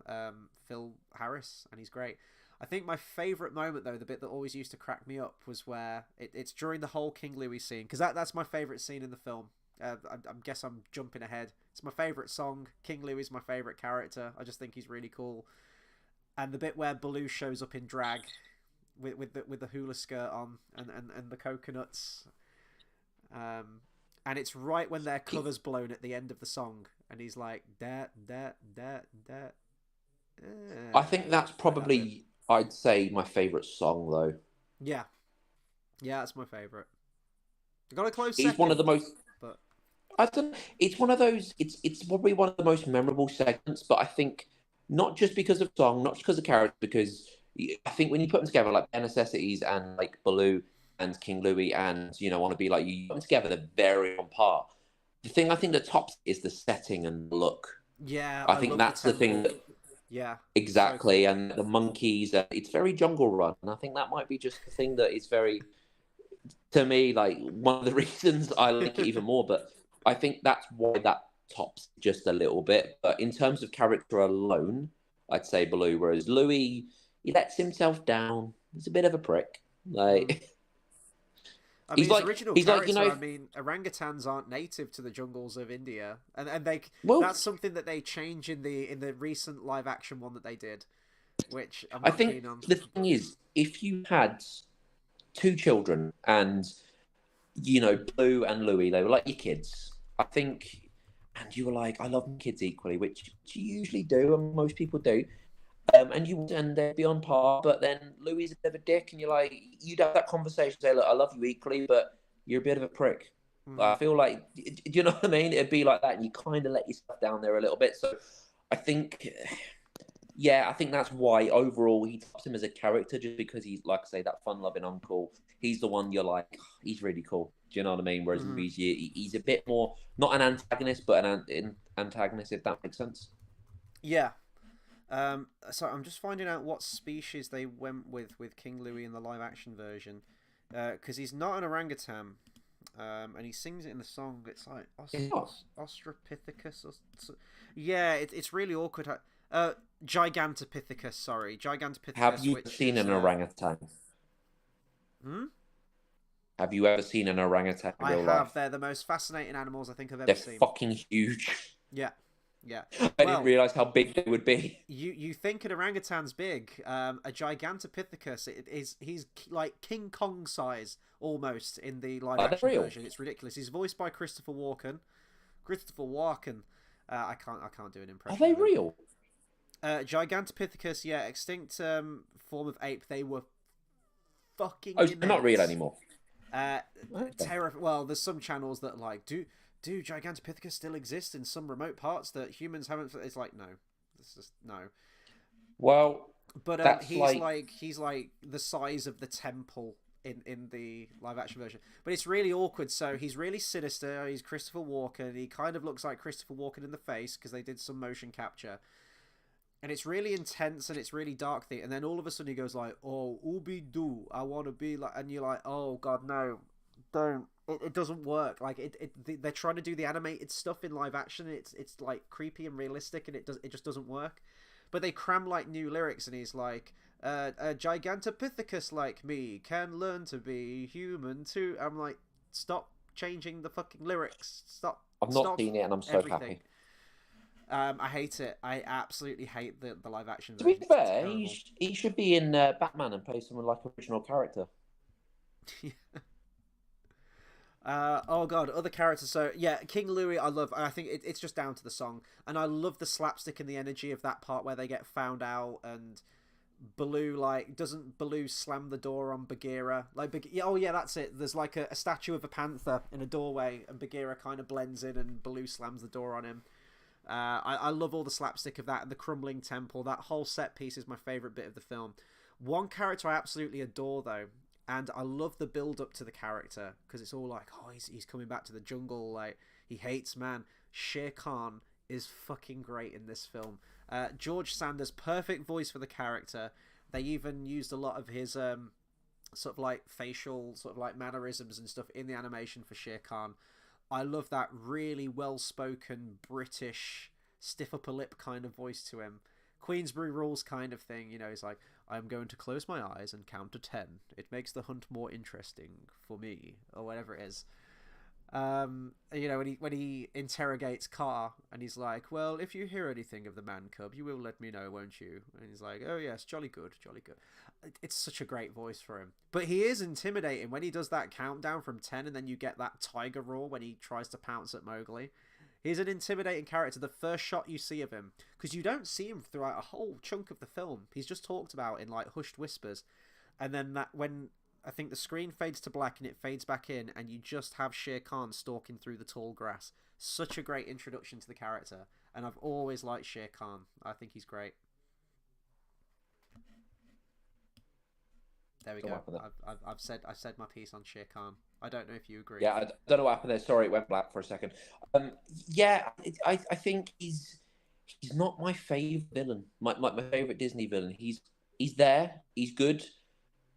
Phil Harris, and he's great. I think my favourite moment, though, the bit that always used to crack me up, was where it's during the whole King Louie scene, because that's my favourite scene in the film. I guess I'm jumping ahead. It's my favourite song. King Louie's my favourite character. I just think he's really cool. And the bit where Baloo shows up in drag with the hula skirt on and the coconuts. And it's right when their cover's blown at the end of the song, and he's like, da da da da. I think that's probably, I'd say, my favourite song, though. Yeah, that's my favourite. I got a close It's second, one of the most. but I don't. It's one of those. It's probably one of the most memorable segments. But I think not just because of song, not just because of character, because I think when you put them together, like Bare Necessities and like Baloo and King Louie and Wanna Be Like You put them together, they're very on par. The thing I think that tops is the setting and look. yeah, I think that's the thing that. Yeah, Exactly, so cool. and the monkeys. It's very Jungle Run, and I think that might be just the thing that is very, to me, like one of the reasons I like it even more. But I think that's why that tops just a little bit. But in terms of character alone, I'd say Baloo. Whereas Louie, he lets himself down. He's a bit of a prick. Like I mean, his original he's character. like, I mean, orangutans aren't native to the jungles of India, and well, that's something that they change in the recent live action one that they did, which I'm I not think keen on. the thing is, if you had two children and Blue and Louie, they were like your kids, I think, and you were like, I love my kids equally, which you usually do, and most people do. And they'd be on par, but then Louie's a bit of a dick, and you'd have that conversation, say, look, I love you equally, but you're a bit of a prick. I feel like, do you know what I mean? It'd be like that, and you kind of let yourself down there a little bit. So I think, I think that's why overall he tops him as a character, just because he's, like I say, that fun-loving uncle. He's the one you're like, oh, he's really cool. Do you know what I mean? Whereas he's a bit more, not an antagonist, but an antagonist, if that makes sense. Yeah. So I'm just finding out what species they went with King Louie in the live action version, because he's not an orangutan, and he sings it in the song. It's like Australopithecus. Yeah, it's really awkward. Gigantopithecus. Sorry, Gigantopithecus. Have you seen an orangutan? Have you ever seen an orangutan in real life? I have. They're the most fascinating animals I think I've ever seen. They're fucking huge. Yeah. I didn't realise how big they would be. You think an orangutan's big. A Gigantopithecus, he's like King Kong size almost in the live action version. It's ridiculous. He's voiced by Christopher Walken. I can't do an impression. Are they real? Gigantopithecus, yeah, extinct form of ape. They were fucking. Oh, they're not real anymore. Well, there's some channels that like do Gigantopithecus still exist in some remote parts that humans haven't? It's like, no. It's just, no. Well, but he's like the size of the temple in the live action version. But it's really awkward. So he's really sinister. He's Christopher Walken. He kind of looks like Christopher Walken in the face because they did some motion capture. And it's really intense and it's really dark. And then all of a sudden he goes like, oh, Ooby-Doo, I want to be like... And you're like, oh, God, no. Don't. It doesn't work. Like they're trying to do the animated stuff in live action. It's like creepy and realistic, and it just doesn't work. But they cram like new lyrics, and he's like, a Gigantopithecus like me can learn to be human too. I'm like, stop changing the fucking lyrics. Stop. I've not seen it, and I'm so happy. I hate it. I absolutely hate the live action To version. be fair, he should be in Batman and play someone like original character. Oh god, other characters. So yeah, King Louie, I love. I think it's just down to the song, and I love the slapstick and the energy of that part where they get found out, and Baloo doesn't Baloo slam the door on Bagheera? Oh yeah, that's it. There's like a statue of a panther in a doorway, and Bagheera kind of blends in, and Baloo slams the door on him. I love all the slapstick of that and the crumbling temple. That whole set piece is my favorite bit of the film. One character I absolutely adore though, and I love the build up to the character because it's all like, oh, he's coming back to the jungle, like he hates man. Shere Khan is fucking great in this film. George Sanders, perfect voice for the character. They even used a lot of his sort of like facial sort of like mannerisms and stuff in the animation for Shere Khan. I love that really well-spoken British stiff upper lip kind of voice to him. Queensbury rules kind of thing, you know, he's like, I'm going to close my eyes and count to 10. It makes the hunt more interesting for me, or whatever it is. You know, when he interrogates Car, and he's like, well, if you hear anything of the man cub, you will let me know, won't you? And he's like, oh yes, jolly good, jolly good. It's such a great voice for him, but he is intimidating when he does that countdown from 10, and then you get that tiger roar when he tries to pounce at Mowgli. He's an intimidating character. The first shot you see of him, because you don't see him throughout a whole chunk of the film, he's just talked about in like hushed whispers, and then that when I think the screen fades to black and it fades back in, and you just have Shere Khan stalking through the tall grass. Such a great introduction to the character, and I've always liked Shere Khan. I think he's great. There we go. I've said my piece on Shere Khan. I don't know if you agree. Yeah, I don't know what happened there. Sorry, it went black for a second. Yeah, I think he's not my favorite villain. My favorite Disney villain. He's there. He's good,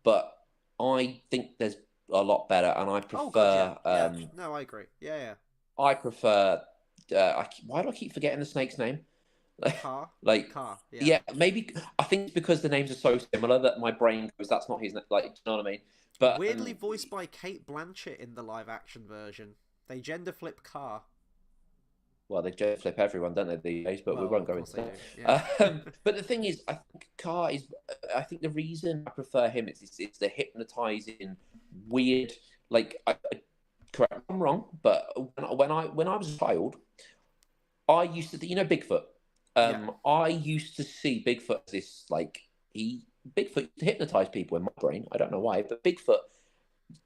but I think there's a lot better, and I Oh god, prefer. yeah, yeah. No, I agree. Yeah, yeah. I prefer. Why do I keep forgetting the snake's name? Car, Like, car. Yeah. yeah, maybe I think it's because the names are so similar that my brain goes, "That's not his name." Like, you know what I mean? But Weirdly voiced by Kate Blanchett in the live action version. They gender flip Car. well, they just flip everyone, don't they, these days? But we Well, won't of go course into they that. do. Yeah. But the thing is, I think Carr is. I think the reason I prefer him is it's the hypnotizing, weird. Like, correct me if I'm wrong, but when I was a child, I used to, Bigfoot. Yeah. I used to see Bigfoot as this like Bigfoot used to hypnotize people in my brain. I don't know why, but Bigfoot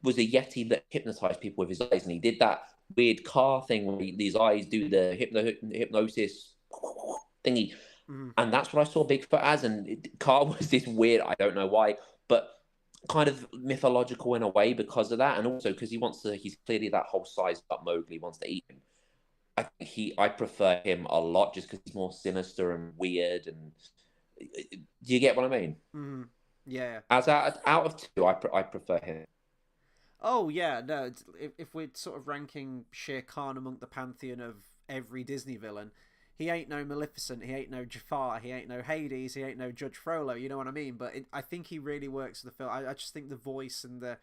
was a yeti that hypnotized people with his eyes, and he did that weird car thing where his eyes do the hypnosis thingy, Mm. and that's what I saw Bigfoot as. And Car was this weird, I don't know why, but kind of mythological in a way because of that, and also because he's clearly that whole size up Mowgli wants to eat him. I prefer him a lot just because he's more sinister and weird, and do you get what I mean? Mm. Yeah. As out of two, I prefer him. Oh yeah, no. If we're sort of ranking Shere Khan among the pantheon of every Disney villain, he ain't no Maleficent, he ain't no Jafar, he ain't no Hades, he ain't no Judge Frollo. You know what I mean? But I think he really works for the film. I just think the voice and the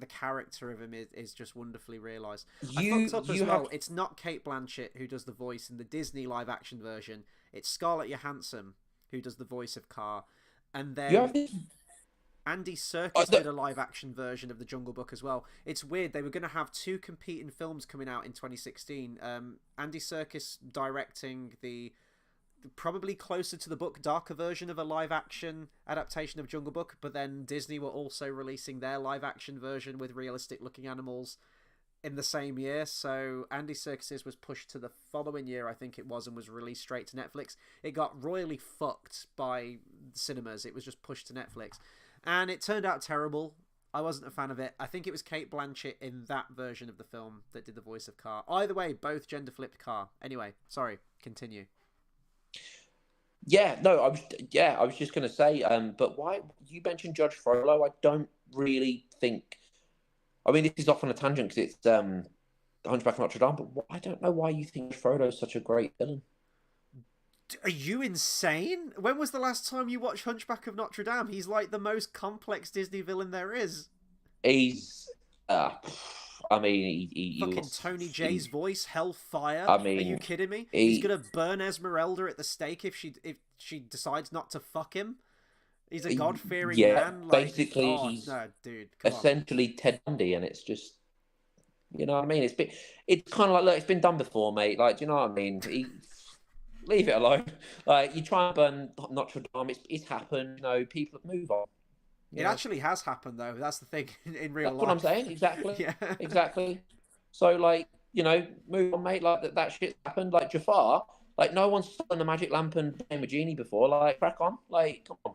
character of him is just wonderfully realised. I fucked up as well. It's not Kate Blanchett who does the voice in the Disney live action version. It's Scarlett Johansson who does the voice of Car, and then Andy Serkis did a live-action version of The Jungle Book as well. It's weird. They were going to have two competing films coming out in 2016. Andy Serkis directing the probably closer to the book, darker version of a live-action adaptation of Jungle Book, but then Disney were also releasing their live-action version with realistic-looking animals in the same year. So Andy Serkis's was pushed to the following year, I think it was, and was released straight to Netflix. It got royally fucked by cinemas. It was just pushed to Netflix. And it turned out terrible. I wasn't a fan of it. I think it was Kate Blanchett in that version of the film that did the voice of Car. Either way, both gender flipped Car. Anyway, sorry, continue. Yeah, no, I was just gonna say, but why you mentioned Judge Frollo? I don't really think. I mean, this is off on a tangent because it's Hunchback of Notre Dame, but I don't know why you think Frodo is such a great villain. Are you insane? When was the last time you watched Hunchback of Notre Dame? He's like the most complex Disney villain there is. He's, I mean, fucking Tony J's voice, Hellfire. I mean, are you kidding me? He's gonna burn Esmeralda at the stake if she decides not to fuck him. He's a God-fearing man. Basically, oh, he's no, dude, essentially Ted Bundy, and it's just You know what I mean? It's kind of like, look, it's been done before, mate. Like, do you know what I mean? Leave it alone. Like, you try and burn Notre Dame, it's happened. You know, people move on. You It know, actually has happened though. That's the thing in real that's what I'm life. saying. Exactly, Yeah. exactly. So, like, you know, move on, mate. Like that shit's happened. Like Jafar, like no one's stolen a magic lamp and became a genie before. Like, crack on. Like, come on.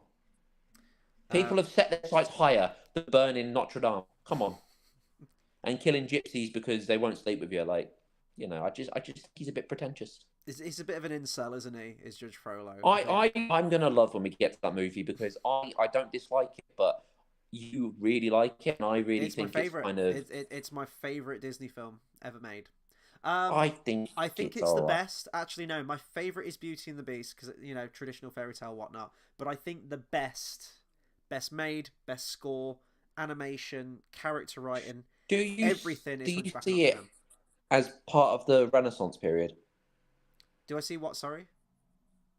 Uh, People have set their sights higher than burning Notre Dame. Come on, and killing gypsies because they won't sleep with you. Like, you know, I just think he's a bit pretentious. he's a bit of an incel, isn't he? Is Judge Frollo? I think I'm gonna love when we get to that movie because I don't dislike it, but you really like it, and I really it's my think it's favorite. kind of. It's my favorite Disney film ever made. I think I think it's it's the alright. best. Actually, no, my favorite is Beauty and the Beast because you know traditional fairy tale whatnot. But I think the best made, best score, animation, character writing, everything Do is you Hunchback of see Notre it Dame. as part of the Renaissance period? Do I see what? Sorry.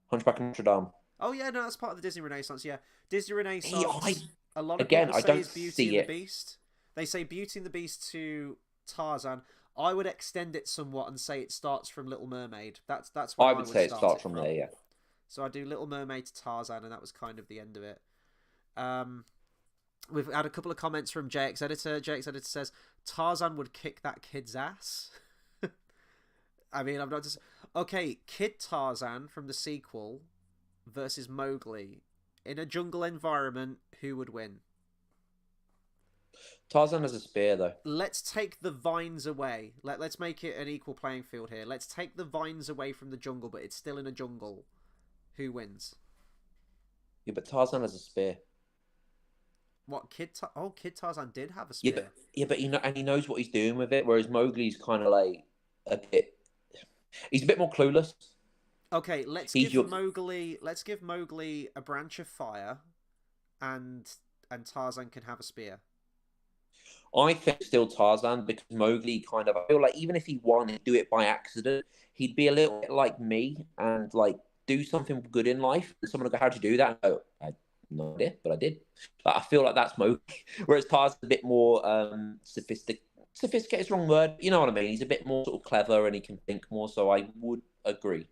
Hunchback of Notre Dame. Oh yeah, no, that's part of the Disney Renaissance. Yeah, Disney I Renaissance. A lot of again, people I say don't is Beauty see and the it. Beast. They say Beauty and the Beast to Tarzan. I would extend it somewhat and say it starts from Little Mermaid. That's where I I would would say it start starts it from from. there. Yeah, So I do Little Mermaid to Tarzan, and that was kind of the end of it. Um, we've had a couple of comments from JX Editor. JX Editor says Tarzan would kick that kid's ass. I mean, I'm not just okay. Kid Tarzan from the sequel versus Mowgli in a jungle environment. Who would win? Tarzan has a spear though. Let's take the vines away. Let's make it an equal playing field here. Let's take the vines away from the jungle, but it's still in a jungle. Who wins? Yeah, but Tarzan has a spear. What Kid Tarzan did have a Yeah, spear. but he knows what he's doing with it. Whereas Mowgli's kind of like a bit. He's a bit more clueless. Okay, He's your. let's give Mowgli a branch of fire, and Tarzan can have a spear. I think still Tarzan because Mowgli kind of. I feel like even if he won, he'd do it by accident. He'd be a little bit like me and like do something good in life. And someone would go, "How'd you do that?" And I go, "I had no idea, but I did." Like, I feel like that's Mowgli. Whereas Tarzan's a bit more sophisticated. Sophisticated is the wrong word. You know what I mean? He's a bit more sort of clever and he can think more. So I would agree.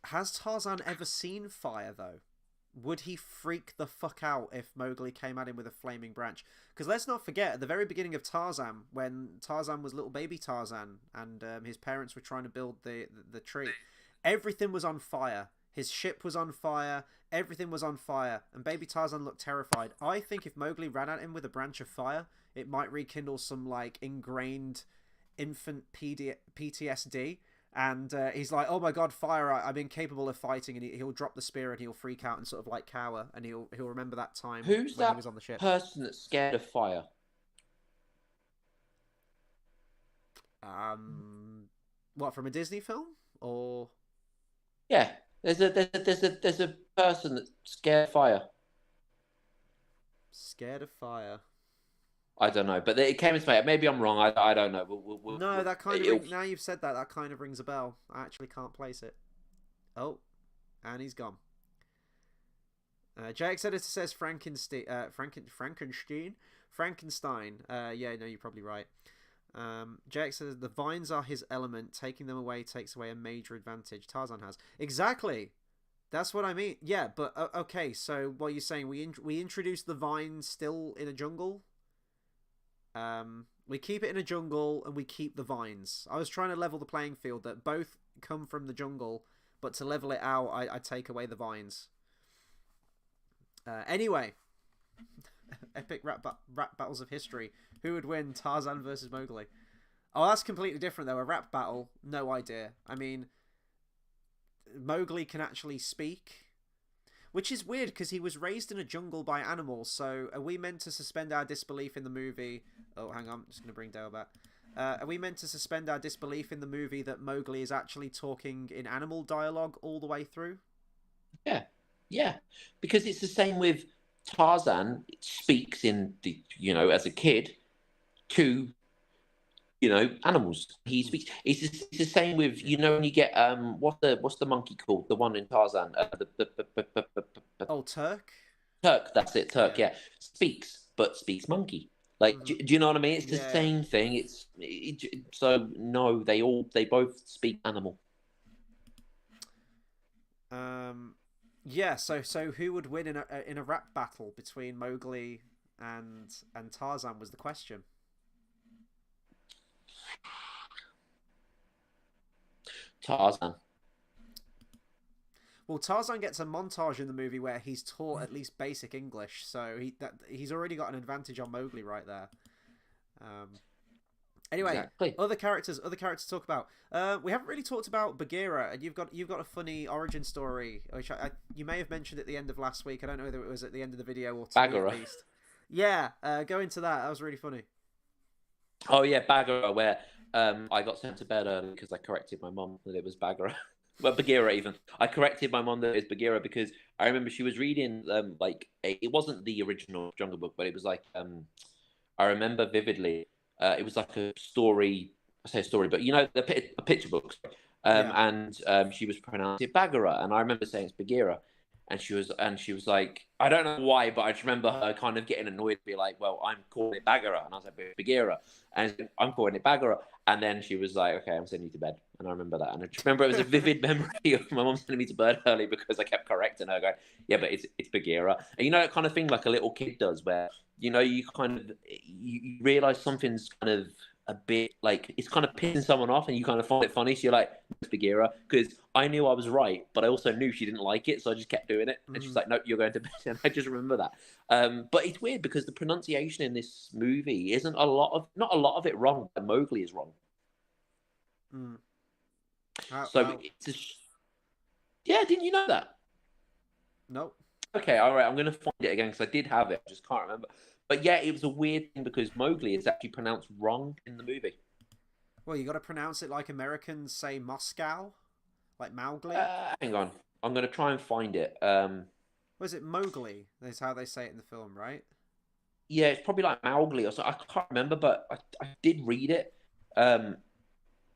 Has Tarzan ever seen fire though? Would he freak the fuck out if Mowgli came at him with a flaming branch? Because let's not forget, at the very beginning of Tarzan, when Tarzan was little baby Tarzan and his parents were trying to build the tree, everything was on fire. His ship was on fire. Everything was on fire. And baby Tarzan looked terrified. I think if Mowgli ran at him with a branch of fire, it might rekindle some like ingrained infant PTSD. And he's like, "Oh my god, fire! I'm incapable of fighting." And he'll drop the spear and he'll freak out and sort of like cower. And he'll remember that time Who's when he that was on the ship. person that's scared of fire? What, from a Disney film or Yeah, there's a person that's scared of fire. scared of fire? I don't know, but it came into my head. Maybe I'm wrong. I don't know. No, that kind of it'll... now you've said that, that kind of rings a bell. I actually can't place it. Oh, and he's gone. JX Editor says Frankenstein. Frankenstein. Yeah, no, you're probably right. JX says the vines are his element. Taking them away takes away a major advantage. Tarzan has exactly. That's what I mean. Yeah, but okay. So what you're saying? We introduce the vines still in a jungle. We keep it in a jungle and we keep the vines. I was trying to level the playing field that both come from the jungle, but to level it out, I take away the vines. Anyway, epic rap battles of history. Who would win, Tarzan versus Mowgli? Oh, that's completely different though. A rap battle, no idea. I mean, Mowgli can actually speak, which is weird because he was raised in a jungle by animals. So are we meant to suspend our disbelief in the movie? Oh, hang on, I'm just going to bring Dale back. Are we meant to suspend our disbelief in the movie that Mowgli is actually talking in animal dialogue all the way through? Yeah, yeah, because it's the same with Tarzan. Speaks in the as a kid to animals. He speaks. It's the same with when you get what's the monkey called? The one in Tarzan. Oh, Turk. Turk. That's it. Turk. Yeah. Yeah, speaks but speaks monkey. Like, Mhm. do you know what I mean? It's the Yeah. same thing. So no, they both speak animal. Um, yeah. So who would win in a rap battle between Mowgli and Tarzan was the question. Tarzan. Well, Tarzan gets a montage in the movie where he's taught at least basic English, so he's already got an advantage on Mowgli right there. Um, anyway, Exactly. other characters to talk about. We haven't really talked about Bagheera, and you've got a funny origin story, which you may have mentioned at the end of last week. I don't know whether it was at the end of the video or to me at Bagheera. least. Yeah, go into that. That was really funny. Oh yeah, Bagheera, where I got sent to bed early because I corrected my mom that it was Bagheera. Well, Bagheera even. I corrected my mom that it was Bagheera because I remember she was reading like it wasn't the original Jungle Book, but it was like I remember vividly. It was like a story. I say a story, but you know a picture book. Yeah. And she was pronouncing it Bagheera, and I remember saying it's Bagheera, and she was like, I don't know why, but I just remember her kind of getting annoyed, be like, well, I'm calling it Bagheera, and I was like, Bagheera, and I'm calling it Bagheera, and then she was like, okay, I'm sending you to bed, and I remember that, and I just remember it was a vivid memory of my mom sending me to bed early because I kept correcting her, going, yeah, but it's Bagheera, and you know that kind of thing like a little kid does, where you know you kind of you realize something's kind of a bit like it's kind of pissing someone off and you kind of find it funny. So you're like, it's Bagheera. Because I knew I was right, but I also knew she didn't like it. So I just kept doing it. And she's Mm. like, nope, you're going to bed. And I just remember that. But it's weird because the pronunciation in this movie isn't not a lot of it wrong, but Mowgli is wrong. Mm. How? So yeah, didn't you know that? Nope. Okay, all right, I'm going to find it again because I did have it. I just can't remember. But yeah, it was a weird thing because Mowgli is actually pronounced wrong in the movie. Well, you got to pronounce it like Americans say Moscow, like Mowgli. Hang on. I'm going to try and find it. Was it Mowgli? That's how they say it in the film, right? Yeah, it's probably like Mowgli or so. I can't remember, but I did read it. Um,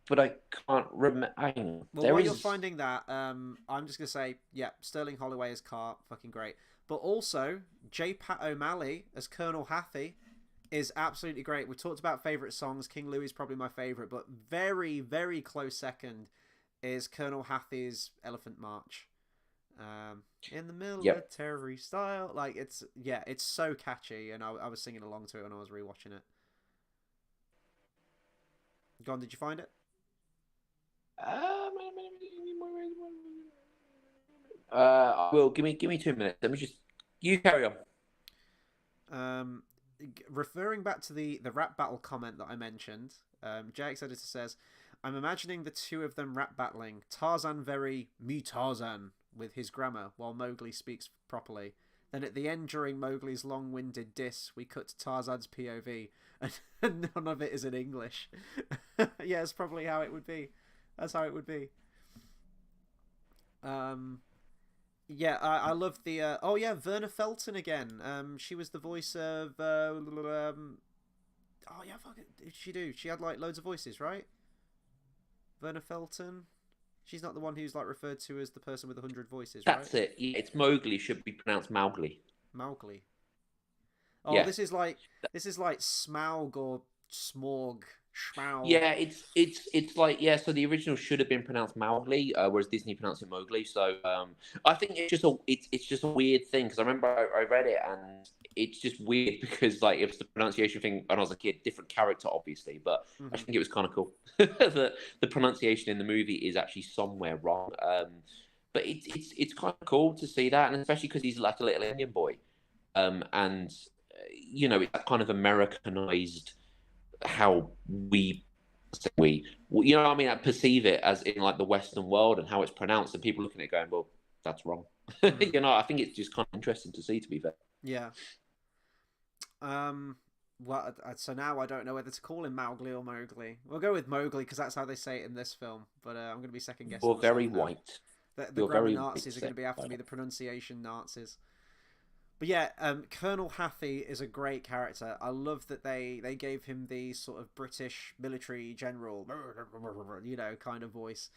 but I can't remember. Hang on. Well, There while you're is. finding that, I'm just gonna say, yeah, Sterling Holloway as Carp, fucking great. But also, J. Pat O'Malley as Colonel Hathy is absolutely great. We talked about favorite songs. King Louie is probably my favorite, but very, very close second is Colonel Hathy's Elephant March. In the Yep. military style, like it's so catchy, and I was singing along to it when I was rewatching it. Go on, did you find it? Um, well, give me 2 minutes. Let me just. You carry on. Um, Referring back to the rap battle comment that I mentioned, JX Editor says, I'm imagining the two of them rap battling. Tarzan very me Tarzan with his grammar, while Mowgli speaks properly. Then at the end, during Mowgli's long-winded diss, we cut to Tarzan's POV, and none of it is in English. Yeah, it's probably how it would be. That's how it would be. Um, Yeah, I love the. Oh yeah, Verna Felton again. She was the voice of. Oh yeah, fuck it. What did she do? She had like loads of voices, right? Verna Felton. She's not the one who's like referred to as the person with 100 voices, right? That's it. Yeah, it's Mowgli. Should be pronounced Mowgli. Mowgli. Oh, Yeah. this is like Smaug or Smorg, Schmaug. Yeah, it's like yeah. So the original should have been pronounced Mowgli, whereas Disney pronounced it Mowgli. So I think it's just a weird thing because I remember I read it and it's just weird because like it was the pronunciation thing when I was a kid, different character obviously, but I Mm-hmm. think it was kind of cool that the pronunciation in the movie is actually somewhere wrong. But it's kind of cool to see that, and especially because he's like a little Indian boy, and you know it's that kind of Americanized how you know what I mean? I perceive it as in like the Western world and how it's pronounced, and people looking at it going, well, that's wrong. Mm-hmm. You know, I think it's just kind of interesting to see, to be fair. Yeah. Um. Well, so now I don't know whether to call him Mowgli or Mowgli. We'll go with Mowgli because that's how they say it in this film. But I'm going to be second guessing You're myself very now. white. The You're grammar very white, Nazis are going sir. to be after me, the pronunciation Nazis. But yeah, Colonel Hathy is a great character. I love that they gave him the sort of British military general, kind of voice.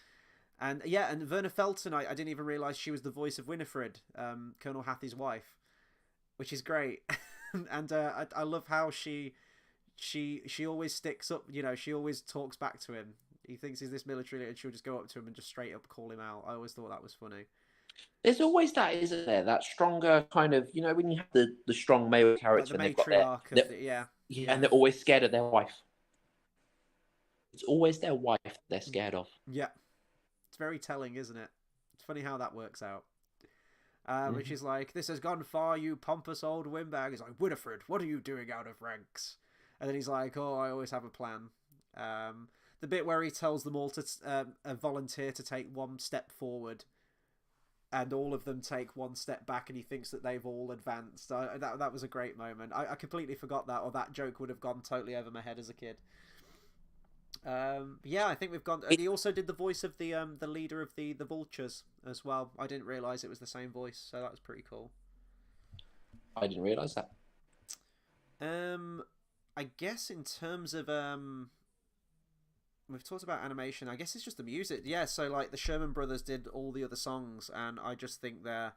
And yeah, and Verna Felton, I didn't even realise she was the voice of Winifred, Colonel Hathy's wife, which is great. And I love how she always sticks up. You know, she always talks back to him. He thinks he's this military, and she'll just go up to him and just straight up call him out. I always thought that was funny. There's always that, isn't there? That stronger kind of, when you have the strong male character, Like the and they've got their, matriarch of the, yeah. and they're always scared of their wife. It's always their wife they're scared of. Yeah, it's very telling, isn't it? It's funny how that works out. Which is like, this has gone far, you pompous old windbag. He's like, Winifred, what are you doing out of ranks? And then he's like, oh, I always have a plan. The bit where he tells them all to volunteer to take one step forward, and all of them take one step back, and he thinks that they've all advanced. That was a great moment. I completely forgot that, or that joke would have gone totally over my head as a kid. Yeah, I think we've gone. He also did the voice of the leader of the vultures as well. I didn't realise it was the same voice, so that was pretty cool. I didn't realise that. I guess in terms of we've talked about animation. I guess it's just the music. Yeah, so like the Sherman Brothers did all the other songs, and I just think they're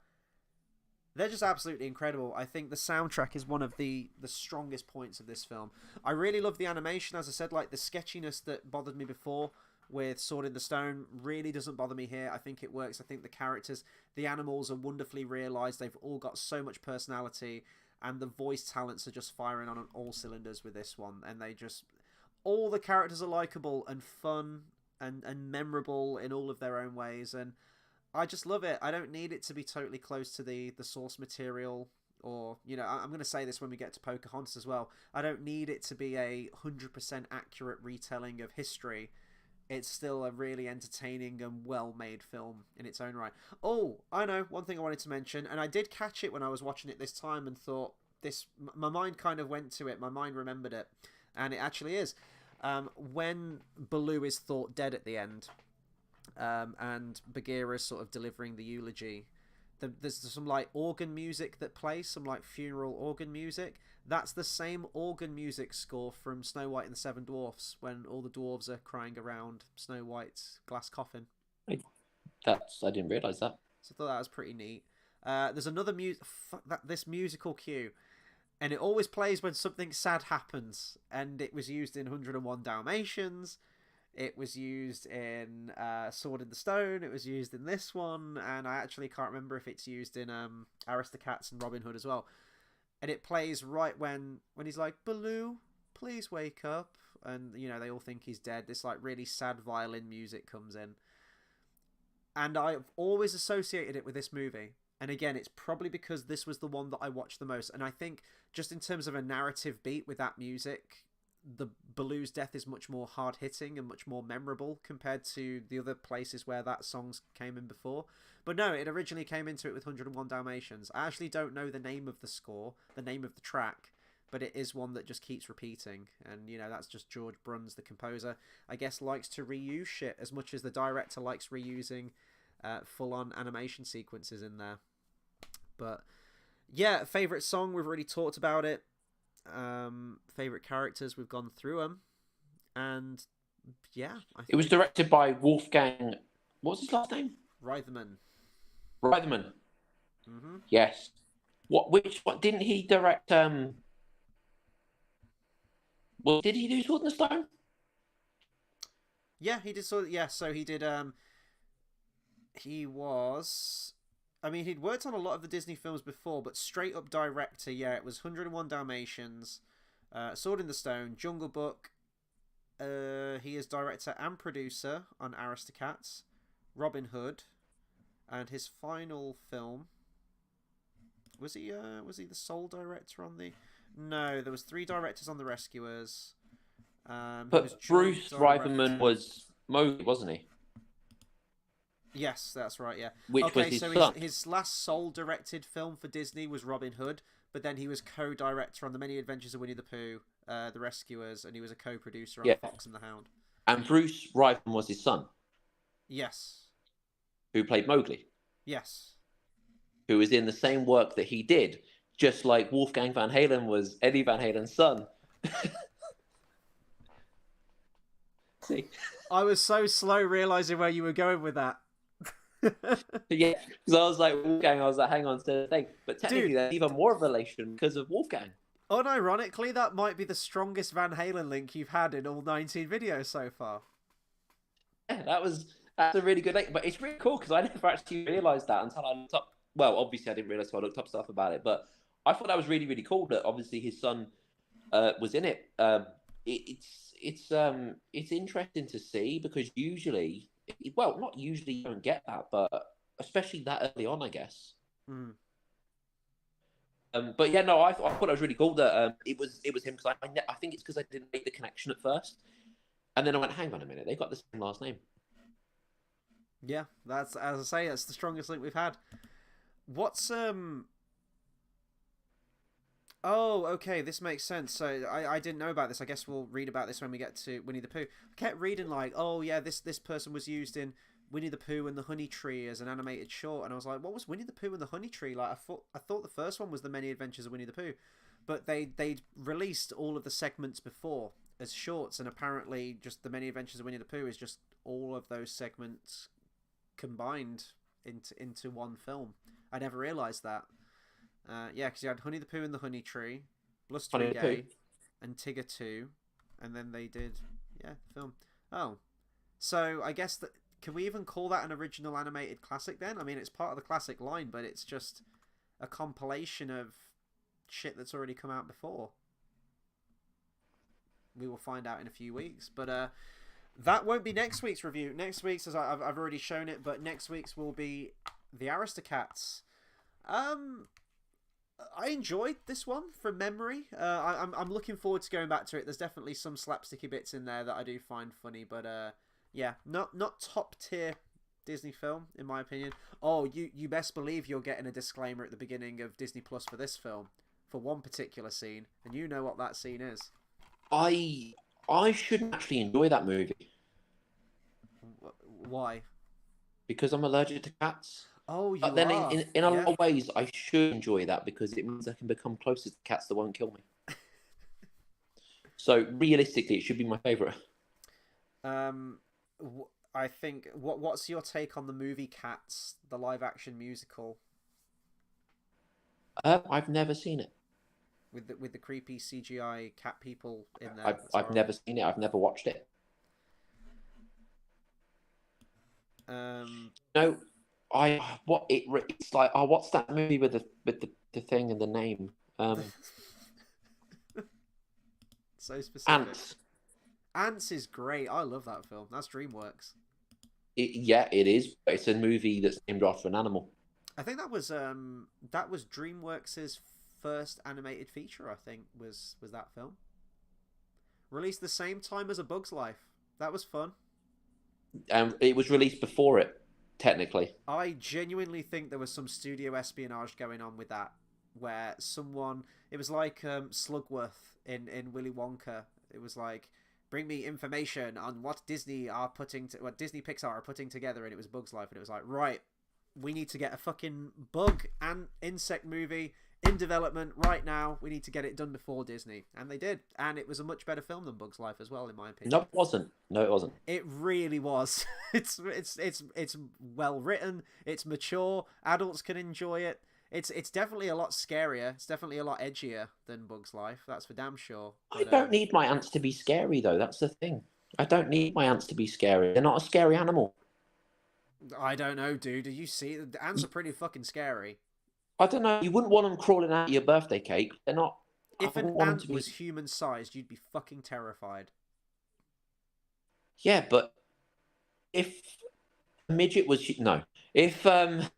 just absolutely incredible. I think the soundtrack is one of the strongest points of this film. I really love the animation. As I said, like the sketchiness that bothered me before with Sword in the Stone really doesn't bother me here. I think it works. I think the characters, the animals are wonderfully realised. They've all got so much personality, and the voice talents are just firing on all cylinders with this one. And all the characters are likeable and fun and memorable in all of their own ways. And I just love it. I don't need it to be totally close to the source material, or, I'm going to say this when we get to Pocahontas as well. I don't need it to be a 100% accurate retelling of history. It's still a really entertaining and well-made film in its own right. Oh, I know, one thing I wanted to mention, and I did catch it when I was watching it this time and thought my mind kind of went to it. My mind remembered it, and it actually is. When Baloo is thought dead at the end, and Bagheera is sort of delivering the eulogy, there's some like organ music that plays, some like funeral organ music. That's the same organ music score from Snow White and the Seven Dwarfs, when all the dwarves are crying around Snow White's glass coffin. I didn't realise that. So I thought that was pretty neat. There's another this musical cue, and it always plays when something sad happens, and it was used in 101 Dalmatians. It was used in Sword in the Stone. It was used in this one, and I actually can't remember if it's used in Aristocats and Robin Hood as well. And it plays right when he's like, Baloo, please wake up, and they all think he's dead. This like really sad violin music comes in, and I've always associated it with this movie. And again, it's probably because this was the one that I watched the most. And I think just in terms of a narrative beat with that music, the Baloo's death is much more hard-hitting and much more memorable compared to the other places where that song came in before. But no, it originally came into it with 101 Dalmatians. I actually don't know the name of the score, the name of the track, but it is one that just keeps repeating. And, that's just George Bruns, the composer, I guess likes to reuse shit as much as the director likes reusing full-on animation sequences in there. But yeah, favourite song, we've already talked about it. Favourite characters, we've gone through them. And yeah, it was directed by Wolfgang, what's his last name? Reitherman. Mm-hmm. Yes. What didn't he direct? Did he do Sword in the Stone? Yeah, he did. So he did. He'd worked on a lot of the Disney films before, but straight up director, yeah, it was 101 Dalmatians, Sword in the Stone, Jungle Book. He is director and producer on Aristocats, Robin Hood, and his final film. Was he the sole director on the? No, there was 3 directors on The Rescuers. But Bruce Reitherman was Mowgli, wasn't he? Yes, that's right, yeah. Which was his son. His last sole-directed film for Disney was Robin Hood, but then he was co-director on The Many Adventures of Winnie the Pooh, The Rescuers, and he was a co-producer on Fox and the Hound. And Bruce Reitherman was his son? Yes. Who played Mowgli? Yes. Who was in the same work that he did, just like Wolfgang Van Halen was Eddie Van Halen's son. See? I was so slow realising where you were going with that. Yeah, because I was like Wolfgang. I was like, hang on, but technically, there's even more of a relation because of Wolfgang. Unironically, that might be the strongest Van Halen link you've had in all 19 videos so far. Yeah, that's a really good link, but it's really cool because I never actually realised that until I looked up. Well, obviously I didn't realise until I looked up stuff about it, but I thought that was really really cool that obviously his son was in it. It's interesting to see because usually, well, not usually you don't get that, but especially that early on, I guess. Mm. But yeah, no, I thought it was really cool that it was him because I think it's because I didn't make the connection at first, and then I went, hang on a minute, they got the same last name. Yeah, that's, as I say, that's the strongest link we've had. What's Oh, okay, this makes sense. So I didn't know about this. I guess we'll read about this when we get to Winnie the Pooh. I kept reading like, oh yeah, this person was used in Winnie the Pooh and the Honey Tree as an animated short, and I was like, what was Winnie the Pooh and the Honey Tree? Like I thought the first one was the Many Adventures of Winnie the Pooh, but they'd released all of the segments before as shorts, and apparently just the Many Adventures of Winnie the Pooh is just all of those segments combined into one film. I never realized that. Yeah, because you had Honey the Pooh and the Honey Tree, Honey Blustery the Pooh. Gay, and Tigger 2, and then they did, yeah, film. Oh, so I guess that, can we even call that an original animated classic then? I mean, it's part of the classic line, but it's just a compilation of shit that's already come out before. We will find out in a few weeks, but that won't be next week's review. Next week's, as I've already shown it, but next week's will be the Aristocats. I enjoyed this one from memory. I'm looking forward to going back to it. There's definitely some slapsticky bits in there that I do find funny, but yeah, not top tier Disney film in my opinion. Oh, you best believe you're getting a disclaimer at the beginning of Disney Plus for this film for one particular scene, and you know what that scene is. I shouldn't actually enjoy that movie Why? because I'm allergic to cats. Oh, But you then are. in a lot Yeah. of ways, I should enjoy that because it means I can become closer to cats that won't kill me. So realistically, it should be my favourite. Um, I think what's your take on the movie Cats, the live action musical I've never seen it. with the creepy CGI cat people in there? I've never seen it. I've never watched it. Um, No, it's like. Oh, what's that movie with the thing and the name? so specific. Ants. Ants is great. I love that film. That's DreamWorks. Yeah, it is. But it's a movie that's named after an animal. I think that was DreamWorks's first animated feature. I think was that film released the same time as A Bug's Life. That was fun. It was released before it, technically. I genuinely think there was some studio espionage going on with that, where it was like Slugworth in Willy Wonka. It was like, bring me information on what Disney Pixar are putting together, and it was Bug's Life, and it was like, right, we need to get a fucking bug and insect movie in development right now. We need to get it done before Disney, and they did, and it was a much better film than Bug's Life as well, in my opinion. No, it wasn't. No, it wasn't. It really was. It's well written. It's mature. Adults can enjoy it. It's definitely a lot scarier. It's definitely a lot edgier than Bug's Life. That's for damn sure. I don't need my ants to be scary, though. That's the thing. I don't need my ants to be scary. They're not a scary animal. I don't know, dude. Do you see? The ants are pretty fucking scary. I don't know. You wouldn't want them crawling out of your birthday cake. They're not. If an ant was human sized, you'd be fucking terrified. Yeah, but if a midget was no, if a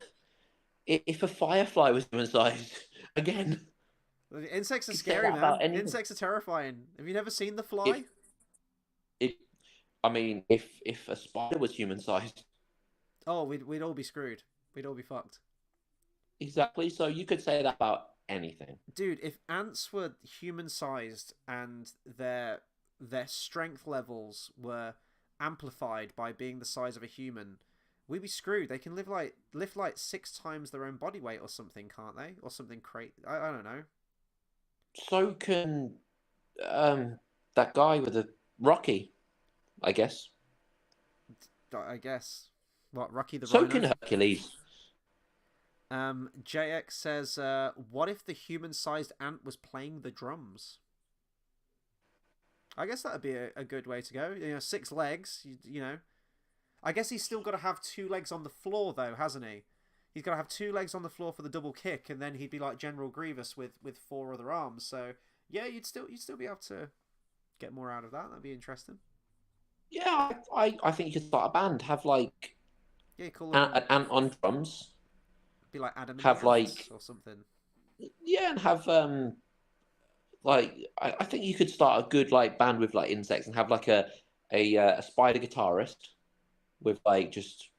firefly was human sized, again. Insects are scary, man. Insects are terrifying. Have you never seen The Fly? If a spider was human sized. Oh, we'd all be screwed. We'd all be fucked. Exactly. So you could say that about anything. Dude, if ants were human-sized and their strength levels were amplified by being the size of a human, we'd be screwed. They can lift like 6 times their own body weight or something, can't they? Or something crazy. I don't know. So can that guy with the Rocky, I guess. I guess. What, Rocky the So Rhino? can Hercules. JX says, "What if the human-sized ant was playing the drums?" I guess that'd be a good way to go. 6 legs. You know, I guess he's still got to have 2 legs on the floor, though, hasn't he? He's got to have 2 legs on the floor for the double kick, and then he'd be like General Grievous with 4 other arms. So yeah, you'd still be able to get more out of that. That'd be interesting. Yeah, I think you could start a band. Have like Yeah, call an them ant on drums. be like Adam and the Have Ants like or something. yeah, and have like I think you could start a good like band with like insects and have like a spider guitarist with like just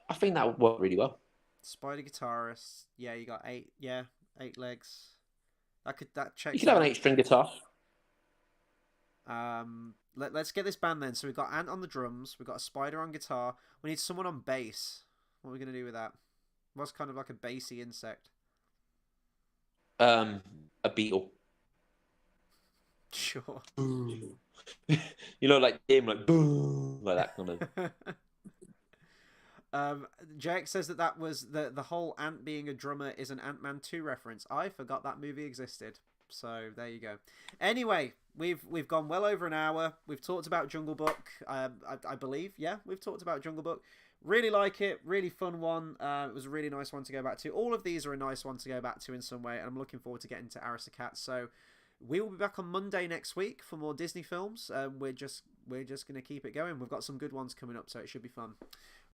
I think that would work really well. Spider guitarist. Yeah, you got 8. Yeah, 8 legs. That You checks could have an out. 8 string guitar. Let's get this band then. So we've got Ant on the drums. We've got a spider on guitar. We need someone on bass. What are we gonna do with that? What's kind of like a bassy insect? Um, a beetle. Sure. Like him, like boom, like that kind of. Jake says that was the whole Ant being a drummer is an Ant-Man 2 reference. I forgot that movie existed. So there you go. Anyway, we've gone well over an hour. We've talked about Jungle Book. I believe, yeah, we've talked about Jungle Book. Really like it. Really fun one. It was a really nice one to go back to. All of these are a nice one to go back to in some way, and I'm looking forward to getting to Aristocats. So we will be back on Monday next week for more Disney films. We're just gonna keep it going. We've got some good ones coming up, so it should be fun.